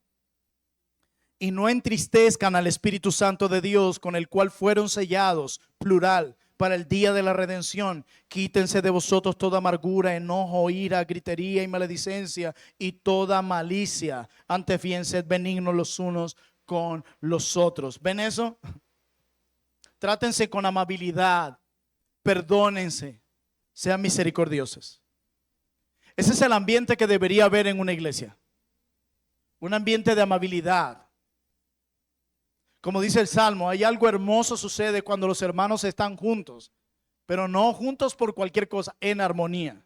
Y no entristezcan al Espíritu Santo de Dios, con el cual fueron sellados, plural, para el día de la redención. Quítense de vosotros toda amargura, enojo, ira, gritería y maledicencia y toda malicia. Antes bien, sed benignos los unos con los otros. ¿Ven eso? Trátense con amabilidad, perdónense, sean misericordiosos. Ese es el ambiente que debería haber en una iglesia. Un ambiente de amabilidad. Como dice el Salmo, hay algo hermoso sucede cuando los hermanos están juntos, pero no juntos por cualquier cosa, en armonía.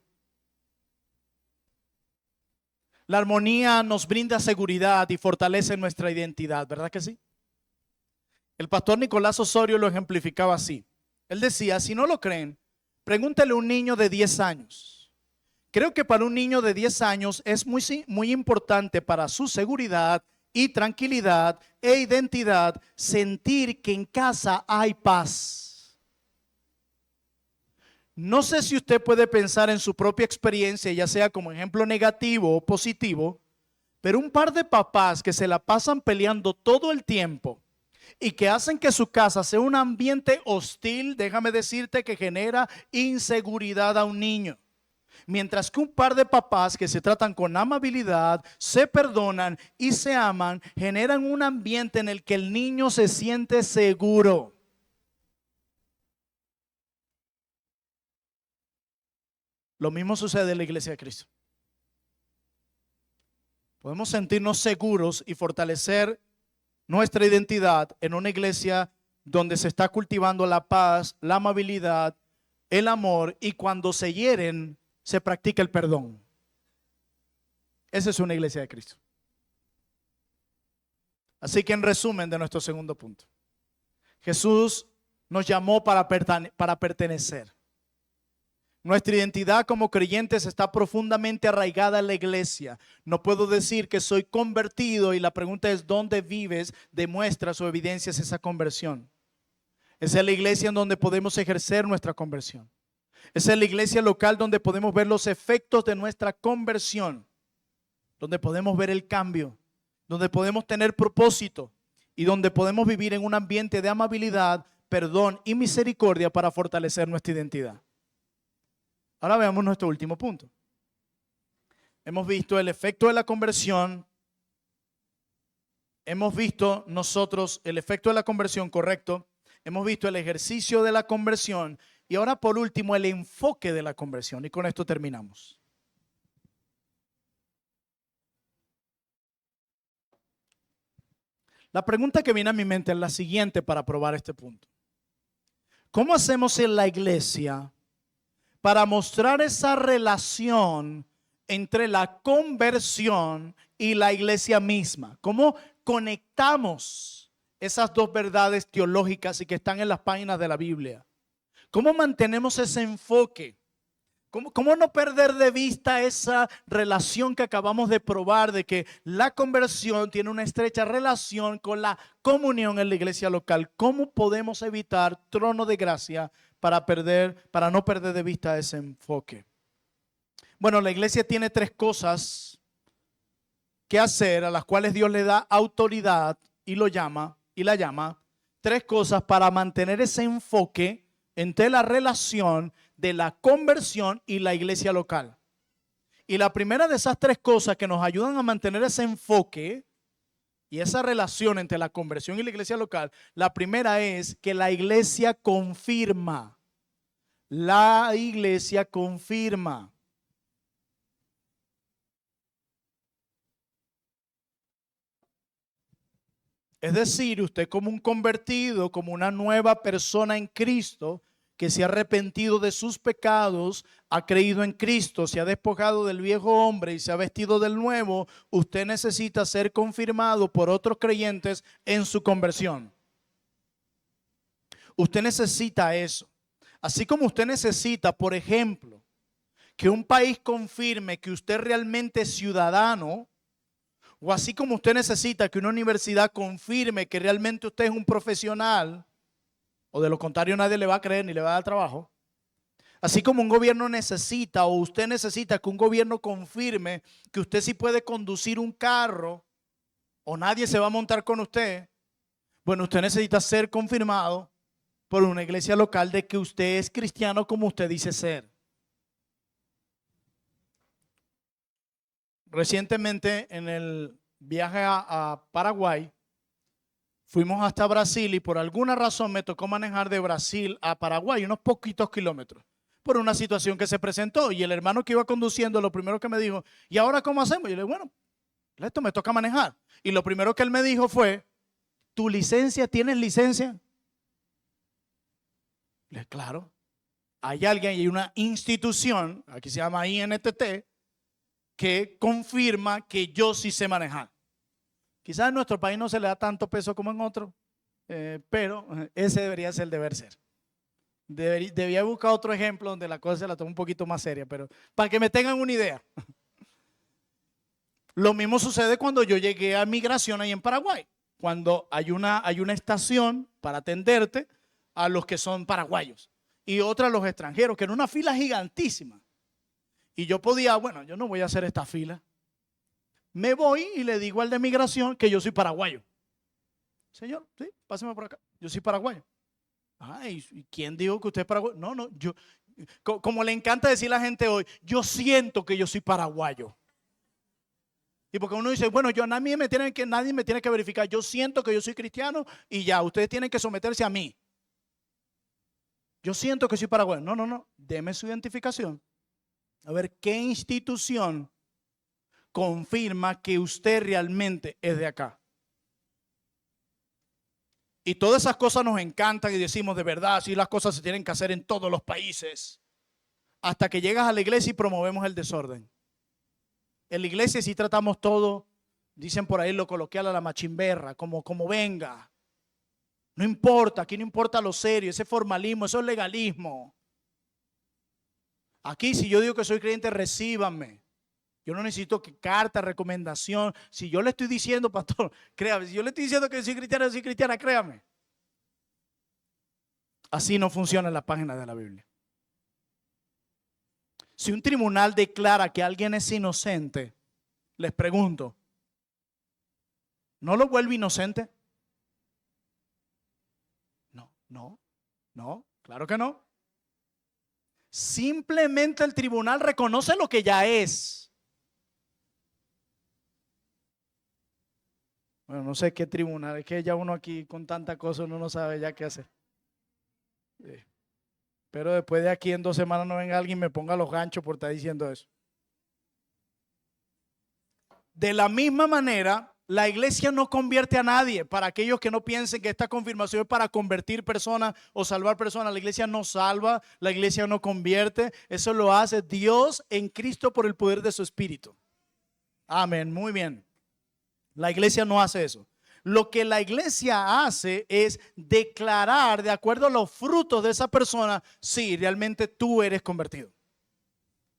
La armonía nos brinda seguridad y fortalece nuestra identidad, ¿verdad que sí? El pastor Nicolás Osorio lo ejemplificaba así. Él decía, si no lo creen, pregúntele a un niño de 10 años. Creo que para un niño de 10 años es muy importante para su seguridad y tranquilidad e identidad sentir que en casa hay paz. No sé si usted puede pensar en su propia experiencia, ya sea como ejemplo negativo o positivo, pero un par de papás que se la pasan peleando todo el tiempo y que hacen que su casa sea un ambiente hostil, déjame decirte que genera inseguridad a un niño. Mientras que un par de papás que se tratan con amabilidad, se perdonan y se aman, generan un ambiente en el que el niño se siente seguro. Lo mismo sucede en la iglesia de Cristo. Podemos sentirnos seguros y fortalecer nuestra identidad en una iglesia donde se está cultivando la paz, la amabilidad, el amor, y cuando se hieren, se practica el perdón. Esa es una iglesia de Cristo. Así que en resumen de nuestro segundo punto, Jesús nos llamó para pertenecer. Nuestra identidad como creyentes está profundamente arraigada en la iglesia. No puedo decir que soy convertido y la pregunta es ¿dónde vives? Demuestras o evidencias esa conversión. Esa es la iglesia en donde podemos ejercer nuestra conversión. Esa es la iglesia local donde podemos ver los efectos de nuestra conversión, donde podemos ver el cambio, donde podemos tener propósito y donde podemos vivir en un ambiente de amabilidad, perdón y misericordia para fortalecer nuestra identidad. Ahora veamos nuestro último punto. Hemos visto el efecto de la conversión. Hemos visto nosotros el efecto de la conversión, correcto. Hemos visto el ejercicio de la conversión. Y ahora por último el enfoque de la conversión. Y con esto terminamos. La pregunta que viene a mi mente es la siguiente para probar este punto. ¿Cómo hacemos en la iglesia para mostrar esa relación entre la conversión y la iglesia misma? ¿Cómo conectamos esas dos verdades teológicas y que están en las páginas de la Biblia? ¿Cómo mantenemos ese enfoque? ¿Cómo no perder de vista esa relación que acabamos de probar de que la conversión tiene una estrecha relación con la comunión en la iglesia local? ¿Cómo podemos evitar, trono de gracia, para no perder de vista ese enfoque? Bueno, la iglesia tiene tres cosas que hacer, a las cuales Dios le da autoridad y la llama, tres cosas para mantener ese enfoque entre la relación de la conversión y la iglesia local. Y la primera de esas tres cosas que nos ayudan a mantener ese enfoque y esa relación entre la conversión y la iglesia local, la primera es que la iglesia confirma. La iglesia confirma. Es decir, usted como un convertido, como una nueva persona en Cristo, que se ha arrepentido de sus pecados, ha creído en Cristo, se ha despojado del viejo hombre y se ha vestido del nuevo, usted necesita ser confirmado por otros creyentes en su conversión. Usted necesita eso. Así como usted necesita, por ejemplo, que un país confirme que usted realmente es ciudadano, o así como usted necesita que una universidad confirme que realmente usted es un profesional, o de lo contrario nadie le va a creer ni le va a dar trabajo. Así como un gobierno necesita, o usted necesita que un gobierno confirme que usted sí puede conducir un carro, o nadie se va a montar con usted. Bueno, usted necesita ser confirmado por una iglesia local de que usted es cristiano como usted dice ser. Recientemente en el viaje a Paraguay, fuimos hasta Brasil y por alguna razón me tocó manejar de Brasil a Paraguay unos poquitos kilómetros por una situación que se presentó. Y el hermano que iba conduciendo, lo primero que me dijo, ¿y ahora cómo hacemos? Y yo le dije, bueno, esto me toca manejar. Y lo primero que él me dijo fue, ¿tu licencia? ¿Tienes licencia? Le dije, claro. Hay alguien, hay una institución, aquí se llama INTT, que confirma que yo sí sé manejar. Quizás en nuestro país no se le da tanto peso como en otro, pero ese debería ser el deber ser. Debía buscar otro ejemplo donde la cosa se la toma un poquito más seria, pero para que me tengan una idea. Lo mismo sucede cuando yo llegué a migración ahí en Paraguay, cuando hay una estación para atenderte a los que son paraguayos y otra a los extranjeros, que era una fila gigantísima. Y yo podía, bueno, yo no voy a hacer esta fila. Me voy y le digo al de migración que yo soy paraguayo. Señor, sí, páseme por acá. Yo soy paraguayo. Ay, ¿y quién dijo que usted es paraguayo? No, yo, como le encanta decir a la gente hoy, yo siento que yo soy paraguayo. Y porque uno dice, bueno, nadie me tiene que verificar. Yo siento que yo soy cristiano y ya, ustedes tienen que someterse a mí. Yo siento que soy paraguayo. No, deme su identificación. A ver, ¿qué institución confirma que usted realmente es de acá? Y todas esas cosas nos encantan y decimos de verdad, sí, las cosas se tienen que hacer en todos los países. Hasta que llegas a la iglesia y promovemos el desorden. En la iglesia sí tratamos todo, dicen por ahí lo coloquial a la machimberra, como venga. No importa, aquí no importa lo serio, ese formalismo, eso es legalismo. Aquí si yo digo que soy creyente, recíbanme. Yo no necesito carta, recomendación. Si yo le estoy diciendo, pastor, créame, si yo le estoy diciendo que soy cristiana, créame. Así no funciona la página de la Biblia. Si un tribunal declara que alguien es inocente, les pregunto, ¿no lo vuelve inocente? No, claro que no. Simplemente el tribunal reconoce lo que ya es. Bueno, no sé qué tribunal, es que ya uno aquí con tanta cosa uno no sabe ya qué hacer. Sí. Pero después de aquí en 2 semanas no venga alguien y me ponga los ganchos por estar diciendo eso. De la misma manera, La iglesia no convierte a nadie. Para aquellos que no piensen que esta confirmación es para convertir personas o salvar personas, la iglesia no salva, la iglesia no convierte. Eso lo hace Dios en Cristo por el poder de su Espíritu. Amén, muy bien. La iglesia no hace eso. Lo que la iglesia hace es declarar de acuerdo a los frutos de esa persona si realmente tú eres convertido.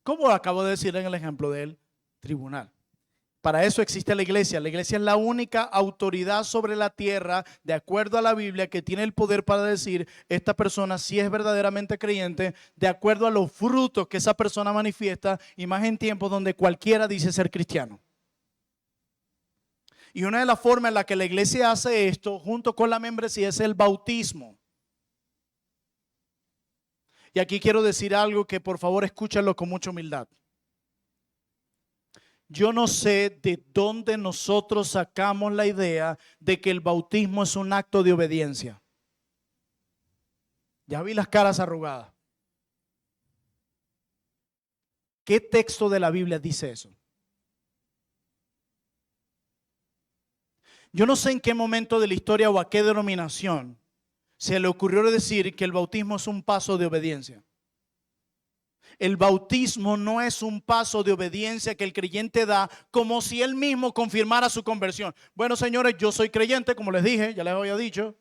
Como acabo de decir en el ejemplo del tribunal. Para eso existe la iglesia. La iglesia es la única autoridad sobre la tierra, de acuerdo a la Biblia, que tiene el poder para decir esta persona si es verdaderamente creyente, de acuerdo a los frutos que esa persona manifiesta, y más en tiempos donde cualquiera dice ser cristiano. Y una de las formas en la que la iglesia hace esto, junto con la membresía, es el bautismo. Y aquí quiero decir algo que por favor escúchenlo con mucha humildad. Yo no sé de dónde nosotros sacamos la idea de que el bautismo es un acto de obediencia. Ya vi las caras arrugadas. ¿Qué texto de la Biblia dice eso? Yo no sé en qué momento de la historia o a qué denominación se le ocurrió decir que el bautismo es un paso de obediencia. El bautismo no es un paso de obediencia que el creyente da como si él mismo confirmara su conversión. Bueno, señores, yo soy creyente, como les dije, ya les había dicho.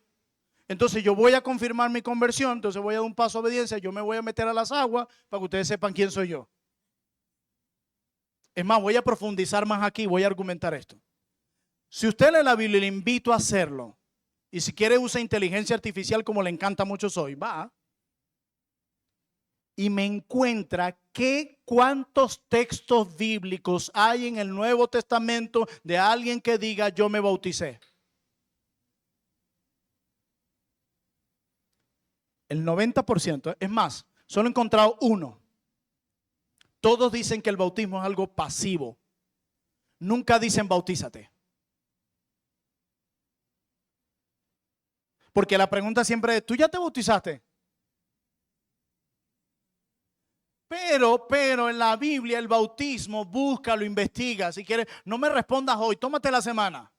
Entonces yo voy a confirmar mi conversión, entonces voy a dar un paso de obediencia, yo me voy a meter a las aguas para que ustedes sepan quién soy yo. Es más, voy a profundizar más aquí, voy a argumentar esto. Si usted lee la Biblia, le invito a hacerlo. Y si quiere usa inteligencia artificial como le encanta mucho hoy, va. Y me encuentra cuántos textos bíblicos hay en el Nuevo Testamento de alguien que diga yo me bauticé. El 90%, es más, solo he encontrado uno. Todos dicen que el bautismo es algo pasivo. Nunca dicen bautízate. Porque la pregunta siempre es, ¿tú ya te bautizaste? Pero en la Biblia el bautismo, búscalo, investiga. Si quieres, no me respondas hoy, tómate la semana.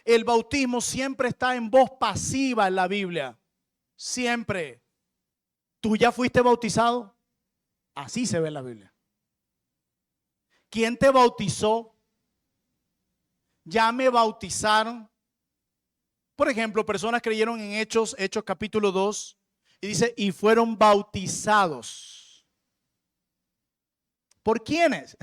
El bautismo siempre está en voz pasiva en la Biblia. Siempre. ¿Tú ya fuiste bautizado? Así se ve en la Biblia. ¿Quién te bautizó? ¿Ya me bautizaron? Por ejemplo, personas creyeron en Hechos capítulo 2. Y dice, y fueron bautizados. ¿Por quiénes?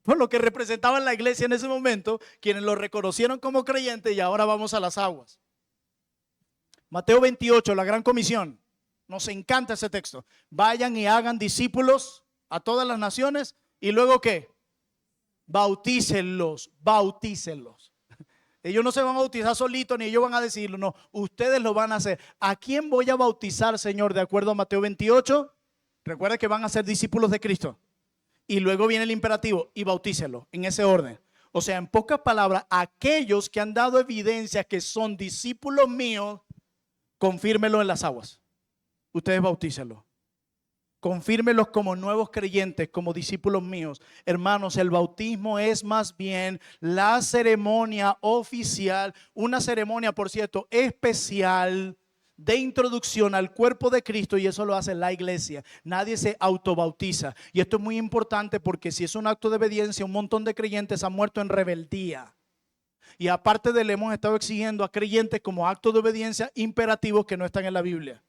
Por lo que representaban la iglesia en ese momento, quienes lo reconocieron como creyente y ahora vamos a las aguas. Mateo 28, la gran comisión. Nos encanta ese texto. Vayan y hagan discípulos a todas las naciones y luego ¿qué? Bautícenlos, bautícenlos. Ellos no se van a bautizar solitos ni ellos van a decirlo, no, ustedes lo van a hacer. ¿A quién voy a bautizar, Señor, de acuerdo a Mateo 28? Recuerda que van a ser discípulos de Cristo. Y luego viene el imperativo, y bautícenlos, en ese orden. O sea, en pocas palabras, aquellos que han dado evidencia que son discípulos míos, confírmenlo en las aguas. Ustedes bautícenlos. Confírmelos como nuevos creyentes, como discípulos míos. Hermanos, el bautismo es más bien la ceremonia oficial, una ceremonia, por cierto, especial de introducción al cuerpo de Cristo, y eso lo hace la iglesia. Nadie se autobautiza. Y esto es muy importante porque si es un acto de obediencia, un montón de creyentes han muerto en rebeldía. Y aparte de él, hemos estado exigiendo a creyentes como actos de obediencia imperativos que no están en la Biblia.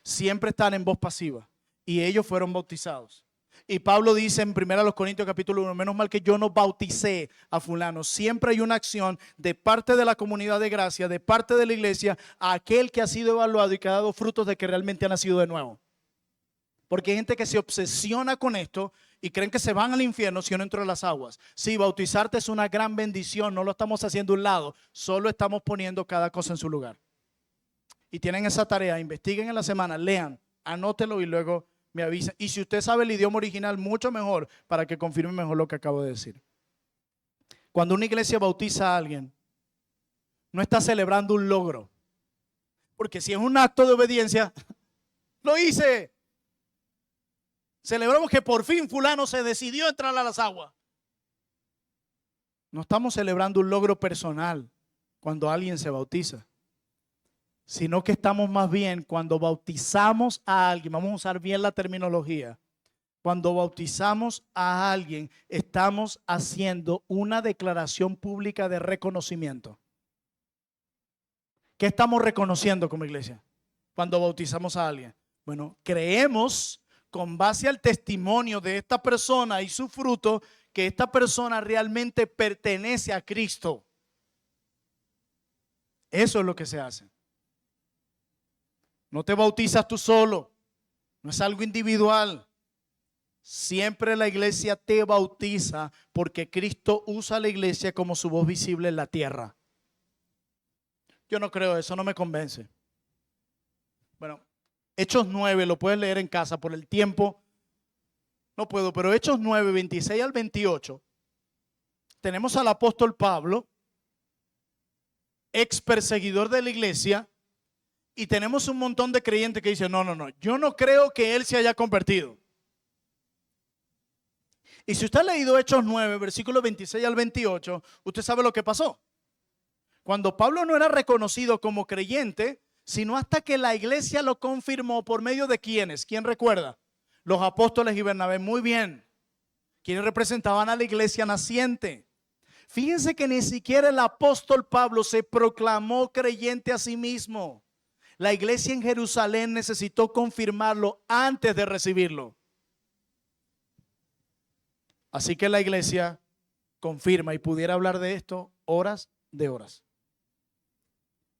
Siempre están en voz pasiva. Y ellos fueron bautizados. Y Pablo dice en 1 Corintios capítulo 1, menos mal que yo no bauticé a fulano. Siempre hay una acción de parte de la comunidad de gracia, de parte de la iglesia, a aquel que ha sido evaluado y que ha dado frutos de que realmente ha nacido de nuevo. Porque hay gente que se obsesiona con esto y creen que se van al infierno si no entran a las aguas. Sí, bautizarte es una gran bendición, no lo estamos haciendo a un lado, solo estamos poniendo cada cosa en su lugar. Y tienen esa tarea, investiguen en la semana, lean, anótelo y luego me avisa. Y si usted sabe el idioma original, mucho mejor para que confirme mejor lo que acabo de decir. Cuando una iglesia bautiza a alguien, no está celebrando un logro. Porque si es un acto de obediencia, lo hice. Celebramos que por fin fulano se decidió a entrar a las aguas. No estamos celebrando un logro personal cuando alguien se bautiza, sino que estamos más bien cuando bautizamos a alguien, vamos a usar bien la terminología, cuando bautizamos a alguien, estamos haciendo una declaración pública de reconocimiento. ¿Qué estamos reconociendo como iglesia cuando bautizamos a alguien? Bueno, creemos con base al testimonio de esta persona y su fruto que esta persona realmente pertenece a Cristo. Eso es lo que se hace. No te bautizas tú solo, no es algo individual. Siempre la iglesia te bautiza porque Cristo usa a la iglesia como su voz visible en la tierra. Yo no creo eso, no me convence. Bueno, Hechos 9, lo puedes leer en casa por el tiempo. No puedo, pero Hechos 9, 26 al 28. Tenemos al apóstol Pablo, ex perseguidor de la iglesia, y tenemos un montón de creyentes que dicen, no, yo no creo que él se haya convertido. Y si usted ha leído Hechos 9, versículos 26 al 28, usted sabe lo que pasó. Cuando Pablo no era reconocido como creyente, sino hasta que la iglesia lo confirmó por medio de ¿quiénes? ¿Quién recuerda? Los apóstoles y Bernabé, muy bien. Quienes representaban a la iglesia naciente. Fíjense que ni siquiera el apóstol Pablo se proclamó creyente a sí mismo. La iglesia en Jerusalén necesitó confirmarlo antes de recibirlo. Así que la iglesia confirma, y pudiera hablar de esto horas de horas.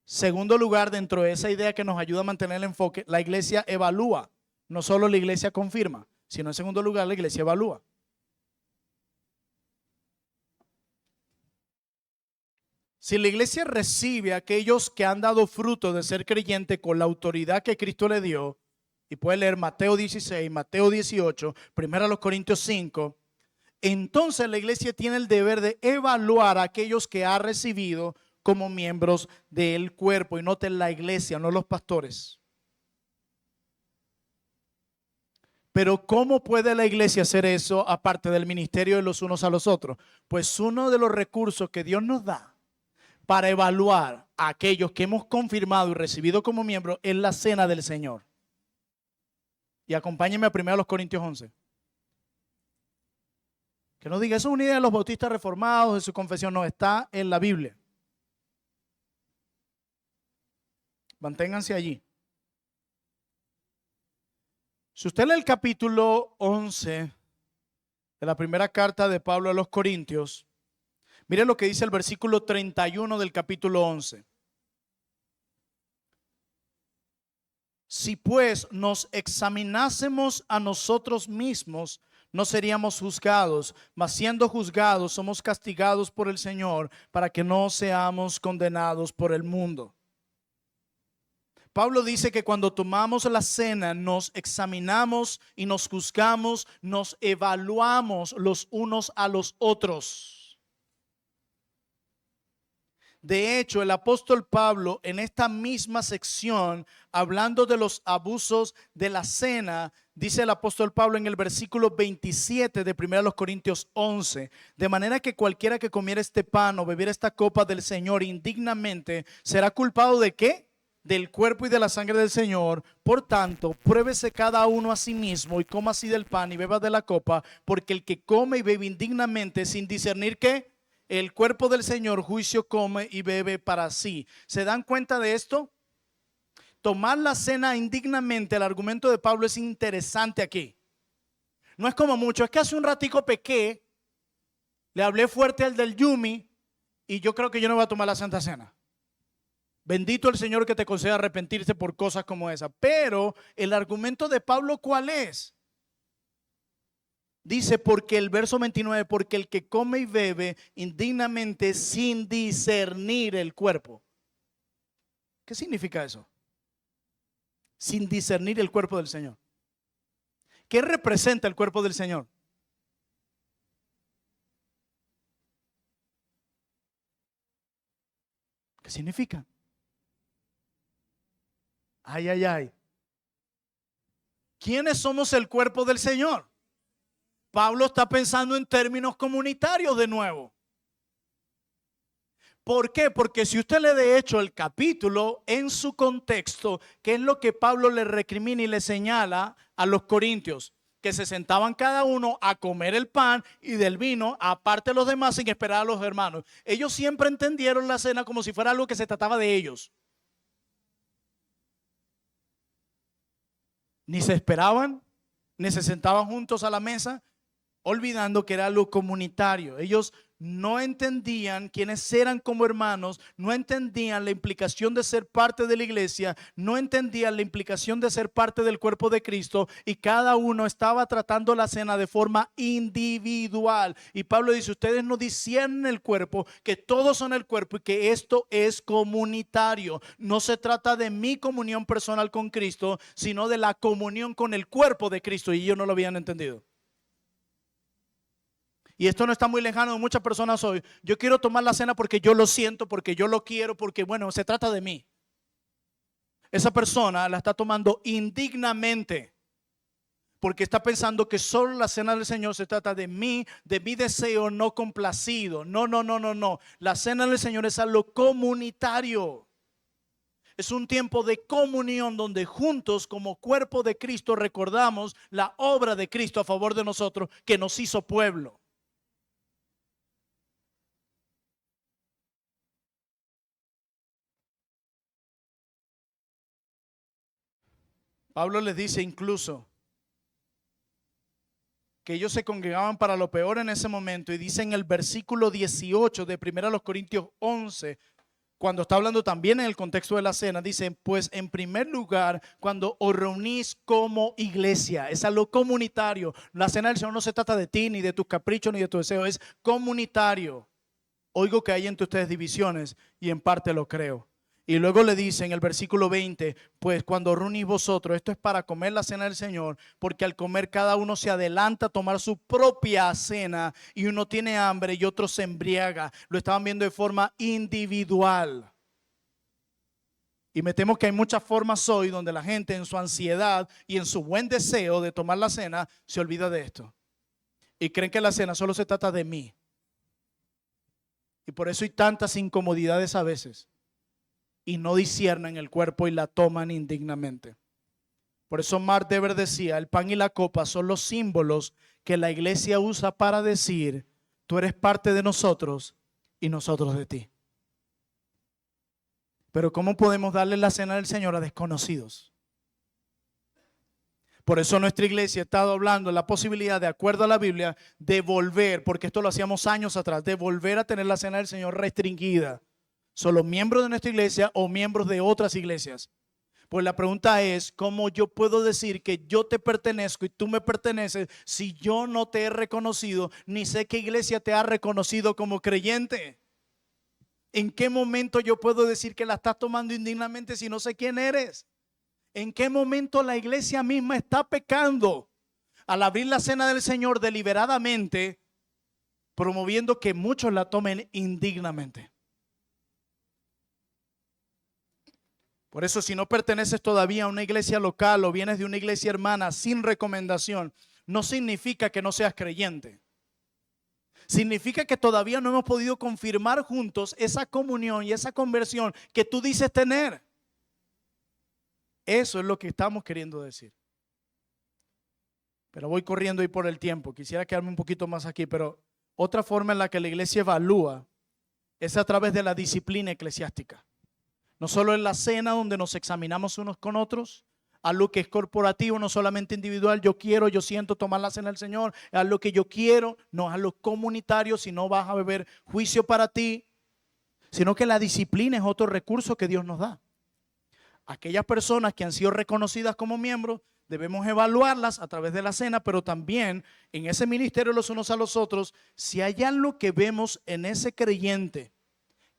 Segundo lugar, dentro de esa idea que nos ayuda a mantener el enfoque, la iglesia evalúa. No solo la iglesia confirma, sino en segundo lugar la iglesia evalúa. Si la iglesia recibe a aquellos que han dado fruto de ser creyente con la autoridad que Cristo le dio, y puede leer Mateo 16, Mateo 18, 1 Corintios 5, entonces la iglesia tiene el deber de evaluar a aquellos que ha recibido como miembros del cuerpo. Y noten, la iglesia, no los pastores. Pero ¿cómo puede la iglesia hacer eso aparte del ministerio de los unos a los otros? Pues uno de los recursos que Dios nos da para evaluar a aquellos que hemos confirmado y recibido como miembros es la cena del Señor. Y acompáñenme a 1 Corintios 11. Que no diga, eso es una idea de los bautistas reformados, de su confesión. No, está en la Biblia. Manténganse allí. Si usted lee el capítulo 11 de la primera carta de Pablo a los Corintios, mire lo que dice el versículo 31 del capítulo 11. Si pues nos examinásemos a nosotros mismos, no seríamos juzgados, mas siendo juzgados somos castigados por el Señor para que no seamos condenados por el mundo. Pablo dice que cuando tomamos la cena nos examinamos y nos juzgamos, nos evaluamos los unos a los otros. De hecho, el apóstol Pablo en esta misma sección, hablando de los abusos de la cena, dice el apóstol Pablo en el versículo 27 de 1 Corintios 11, de manera que cualquiera que comiera este pan o bebiera esta copa del Señor indignamente será culpado ¿de qué? Del cuerpo y de la sangre del Señor. Por tanto, pruébese cada uno a sí mismo y coma así del pan y beba de la copa, porque el que come y bebe indignamente sin discernir ¿qué? El cuerpo del Señor, juicio come y bebe para sí. ¿Se dan cuenta de esto? Tomar la cena indignamente, el argumento de Pablo es interesante aquí. No es como mucho, es que hace un ratico pequé, le hablé fuerte al del Yumi y yo creo que yo no voy a tomar la Santa Cena. Bendito el Señor que te conceda arrepentirse por cosas como esa. Pero el argumento de Pablo, ¿cuál es? Dice, porque el verso 29, porque el que come y bebe indignamente sin discernir el cuerpo. ¿Qué significa eso? Sin discernir el cuerpo del Señor. ¿Qué representa el cuerpo del Señor? ¿Qué significa? Ay, ay, ay. ¿Quiénes somos el cuerpo del Señor? Pablo está pensando en términos comunitarios de nuevo. ¿Por qué? Porque si usted lee de hecho el capítulo en su contexto, ¿qué es lo que Pablo le recrimina y le señala a los corintios? Que se sentaban cada uno a comer el pan y del vino, aparte de los demás, sin esperar a los hermanos. Ellos siempre entendieron la cena como si fuera algo que se trataba de ellos. Ni se esperaban, ni se sentaban juntos a la mesa, olvidando que era algo comunitario. Ellos no entendían quiénes eran como hermanos, no entendían la implicación de ser parte de la iglesia, no entendían la implicación de ser parte del cuerpo de Cristo, y cada uno estaba tratando la cena de forma individual. Y Pablo dice, ustedes no disciernen el cuerpo, que todos son el cuerpo y que esto es comunitario. No se trata de mi comunión personal con Cristo, sino de la comunión con el cuerpo de Cristo, y ellos no lo habían entendido. Y esto no está muy lejano de muchas personas hoy. Yo quiero tomar la cena porque yo lo siento, porque yo lo quiero, porque bueno, se trata de mí. Esa persona la está tomando indignamente, porque está pensando que solo la cena del Señor se trata de mi deseo no complacido. No, no, no, no, no. La cena del Señor es algo comunitario. Es un tiempo de comunión donde juntos como cuerpo de Cristo recordamos la obra de Cristo a favor de nosotros, que nos hizo pueblo. Pablo les dice incluso que ellos se congregaban para lo peor en ese momento, y dice en el versículo 18 de 1 Corintios 11, cuando está hablando también en el contexto de la cena, dice, pues en primer lugar, cuando os reunís como iglesia, es algo comunitario. La cena del Señor no se trata de ti, ni de tus caprichos, ni de tu deseo, es comunitario. Oigo que hay entre ustedes divisiones, y en parte lo creo. Y luego le dice en el versículo 20, pues cuando reunís vosotros, esto es para comer la cena del Señor, porque al comer cada uno se adelanta a tomar su propia cena, y uno tiene hambre y otro se embriaga. Lo estaban viendo de forma individual. Y me temo que hay muchas formas hoy donde la gente en su ansiedad y en su buen deseo de tomar la cena se olvida de esto. Y creen que la cena solo se trata de mí. Y por eso hay tantas incomodidades a veces. Y no disciernen el cuerpo y la toman indignamente. Por eso Mark Dever decía, el pan y la copa son los símbolos que la iglesia usa para decir, tú eres parte de nosotros y nosotros de ti. Pero ¿cómo podemos darle la cena del Señor a desconocidos? Por eso nuestra iglesia ha estado hablando de la posibilidad, de acuerdo a la Biblia, de volver, porque esto lo hacíamos años atrás, de volver a tener la cena del Señor restringida. Solo miembros de nuestra iglesia o miembros de otras iglesias. Pues la pregunta es, ¿cómo yo puedo decir que yo te pertenezco y tú me perteneces si yo no te he reconocido, ni sé qué iglesia te ha reconocido como creyente? ¿En qué momento yo puedo decir que la estás tomando indignamente si no sé quién eres? ¿En qué momento la iglesia misma está pecando al abrir la cena del Señor deliberadamente, promoviendo que muchos la tomen indignamente? Por eso, si no perteneces todavía a una iglesia local o vienes de una iglesia hermana sin recomendación, no significa que no seas creyente. Significa que todavía no hemos podido confirmar juntos esa comunión y esa conversión que tú dices tener. Eso es lo que estamos queriendo decir. Pero voy corriendo ahí por el tiempo. Quisiera quedarme un poquito más aquí, pero otra forma en la que la iglesia evalúa es a través de la disciplina eclesiástica. No solo en la cena donde nos examinamos unos con otros, algo que es corporativo, no solamente individual, yo quiero, yo siento tomar la cena del Señor, es algo que yo quiero, no es algo comunitario, si no vas a beber juicio para ti, sino que la disciplina es otro recurso que Dios nos da. Aquellas personas que han sido reconocidas como miembros, debemos evaluarlas a través de la cena, pero también en ese ministerio los unos a los otros, si hay algo que vemos en ese creyente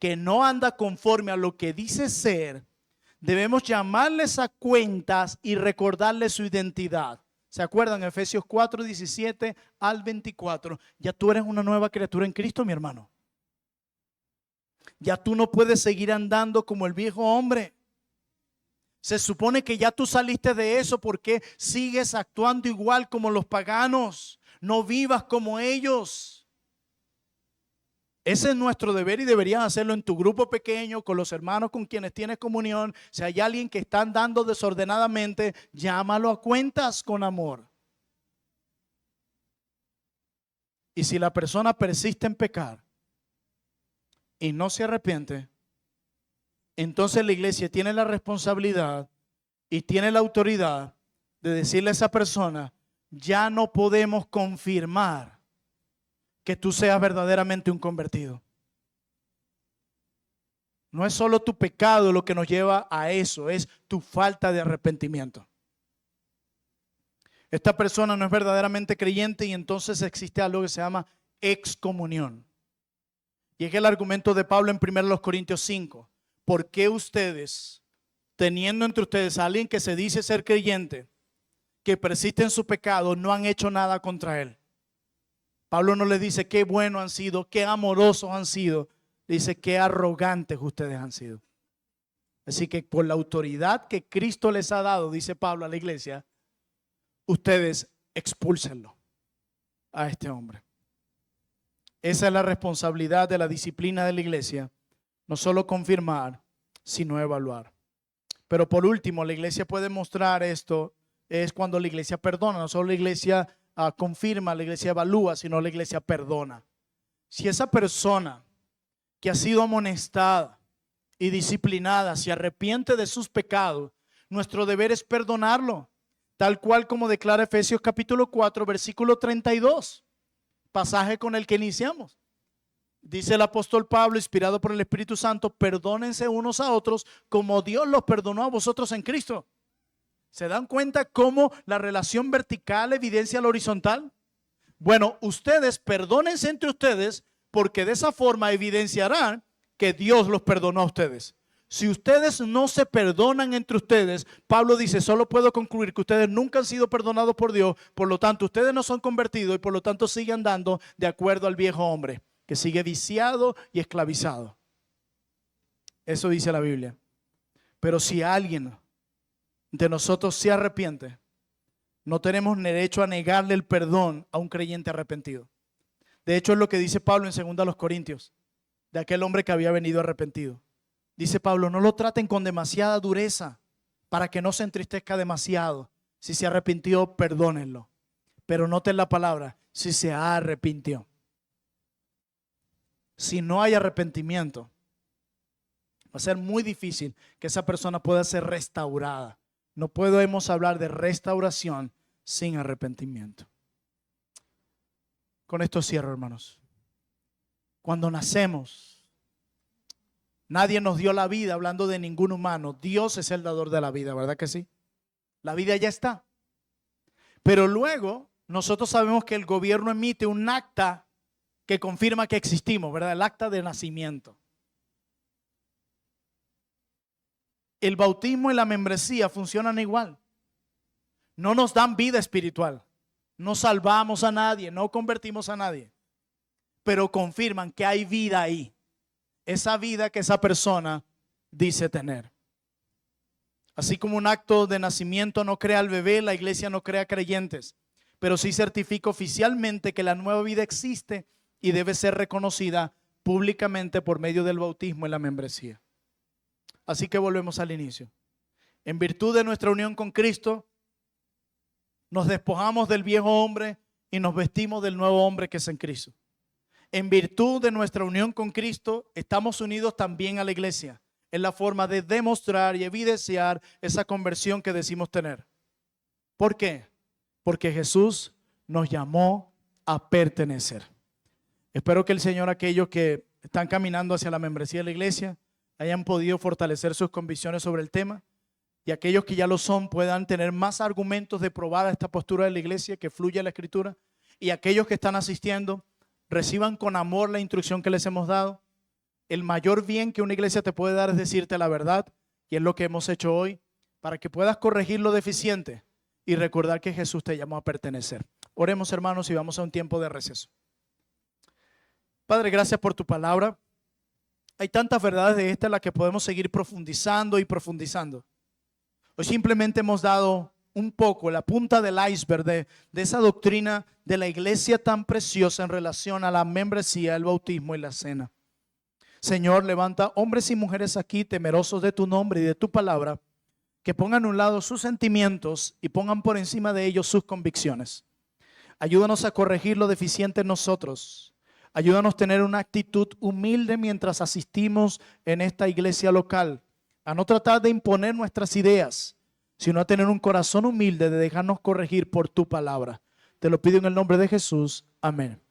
que no anda conforme a lo que dice ser, debemos llamarles a cuentas y recordarles su identidad. ¿Se acuerdan? Efesios 4, 17 al 24. Ya tú eres una nueva criatura en Cristo, mi hermano. Ya tú no puedes seguir andando como el viejo hombre. Se supone que ya tú saliste de eso, porque sigues actuando igual como los paganos. No vivas como ellos. Ese es nuestro deber y deberías hacerlo en tu grupo pequeño, con los hermanos con quienes tienes comunión. Si hay alguien que está andando desordenadamente, llámalo a cuentas con amor. Y si la persona persiste en pecar y no se arrepiente, entonces la iglesia tiene la responsabilidad y tiene la autoridad de decirle a esa persona: ya no podemos confirmar que tú seas verdaderamente un convertido. No es solo tu pecado lo que nos lleva a eso, es tu falta de arrepentimiento. Esta persona no es verdaderamente creyente y entonces existe algo que se llama excomunión. Y es el argumento de Pablo en 1 Corintios 5. ¿Por qué ustedes, teniendo entre ustedes a alguien que se dice ser creyente, que persiste en su pecado, no han hecho nada contra él? Pablo no les dice qué buenos han sido, qué amorosos han sido. Dice qué arrogantes ustedes han sido. Así que por la autoridad que Cristo les ha dado, dice Pablo a la iglesia, ustedes expúlsenlo a este hombre. Esa es la responsabilidad de la disciplina de la iglesia. No solo confirmar, sino evaluar. Pero por último, la iglesia puede mostrar esto, es cuando la iglesia perdona. No solo la iglesia confirma, la iglesia evalúa, sino la iglesia perdona. Si esa persona que ha sido amonestada y disciplinada se arrepiente de sus pecados, nuestro deber es perdonarlo, tal cual como declara Efesios capítulo 4, versículo 32, pasaje con el que iniciamos. Dice el apóstol Pablo, inspirado por el Espíritu Santo: perdónense unos a otros como Dios los perdonó a vosotros en Cristo. ¿Se dan cuenta cómo la relación vertical evidencia la horizontal? Bueno, ustedes perdónense entre ustedes, porque de esa forma evidenciarán que Dios los perdonó a ustedes. Si ustedes no se perdonan entre ustedes, Pablo dice, solo puedo concluir que ustedes nunca han sido perdonados por Dios. Por lo tanto, ustedes no son convertidos y por lo tanto siguen andando de acuerdo al viejo hombre, que sigue viciado y esclavizado. Eso dice la Biblia. Pero si alguien de nosotros se arrepiente, no tenemos derecho a negarle el perdón a un creyente arrepentido. De hecho, es lo que dice Pablo en 2 Corintios, de aquel hombre que había venido arrepentido. Dice Pablo, no lo traten con demasiada dureza para que no se entristezca demasiado. Si se arrepintió, perdónenlo. Pero noten la palabra, si se arrepintió. Si no hay arrepentimiento, va a ser muy difícil que esa persona pueda ser restaurada. No podemos hablar de restauración sin arrepentimiento. Con esto cierro, hermanos. Cuando nacemos, nadie nos dio la vida, hablando de ningún humano. Dios es el dador de la vida, ¿verdad que sí? La vida ya está. Pero luego nosotros sabemos que el gobierno emite un acta que confirma que existimos, ¿verdad? El acta de nacimiento. El bautismo y la membresía funcionan igual. No nos dan vida espiritual. No salvamos a nadie, no convertimos a nadie. Pero confirman que hay vida ahí. Esa vida que esa persona dice tener. Así como un acto de nacimiento no crea al bebé, la iglesia no crea creyentes. Pero sí certifica oficialmente que la nueva vida existe y debe ser reconocida públicamente por medio del bautismo y la membresía. Así que volvemos al inicio. En virtud de nuestra unión con Cristo, nos despojamos del viejo hombre y nos vestimos del nuevo hombre que es en Cristo. En virtud de nuestra unión con Cristo, estamos unidos también a la iglesia. Es la forma de demostrar y evidenciar esa conversión que decimos tener. ¿Por qué? Porque Jesús nos llamó a pertenecer. Espero que el Señor, aquellos que están caminando hacia la membresía de la iglesia, hayan podido fortalecer sus convicciones sobre el tema, y aquellos que ya lo son puedan tener más argumentos de probar esta postura de la iglesia, que fluya la Escritura, y aquellos que están asistiendo reciban con amor la instrucción que les hemos dado. El mayor bien que una iglesia te puede dar es decirte la verdad, y es lo que hemos hecho hoy, para que puedas corregir lo deficiente y recordar que Jesús te llamó a pertenecer. Oremos, hermanos, y vamos a un tiempo de receso. Padre, gracias por tu palabra. Hay tantas verdades de esta en las que podemos seguir profundizando y profundizando. Hoy simplemente hemos dado un poco la punta del iceberg de esa doctrina de la iglesia tan preciosa en relación a la membresía, el bautismo y la cena. Señor, levanta hombres y mujeres aquí temerosos de tu nombre y de tu palabra, que pongan a un lado sus sentimientos y pongan por encima de ellos sus convicciones. Ayúdanos a corregir lo deficiente en nosotros. Ayúdanos a tener una actitud humilde mientras asistimos en esta iglesia local, a no tratar de imponer nuestras ideas, sino a tener un corazón humilde de dejarnos corregir por tu palabra. Te lo pido en el nombre de Jesús. Amén.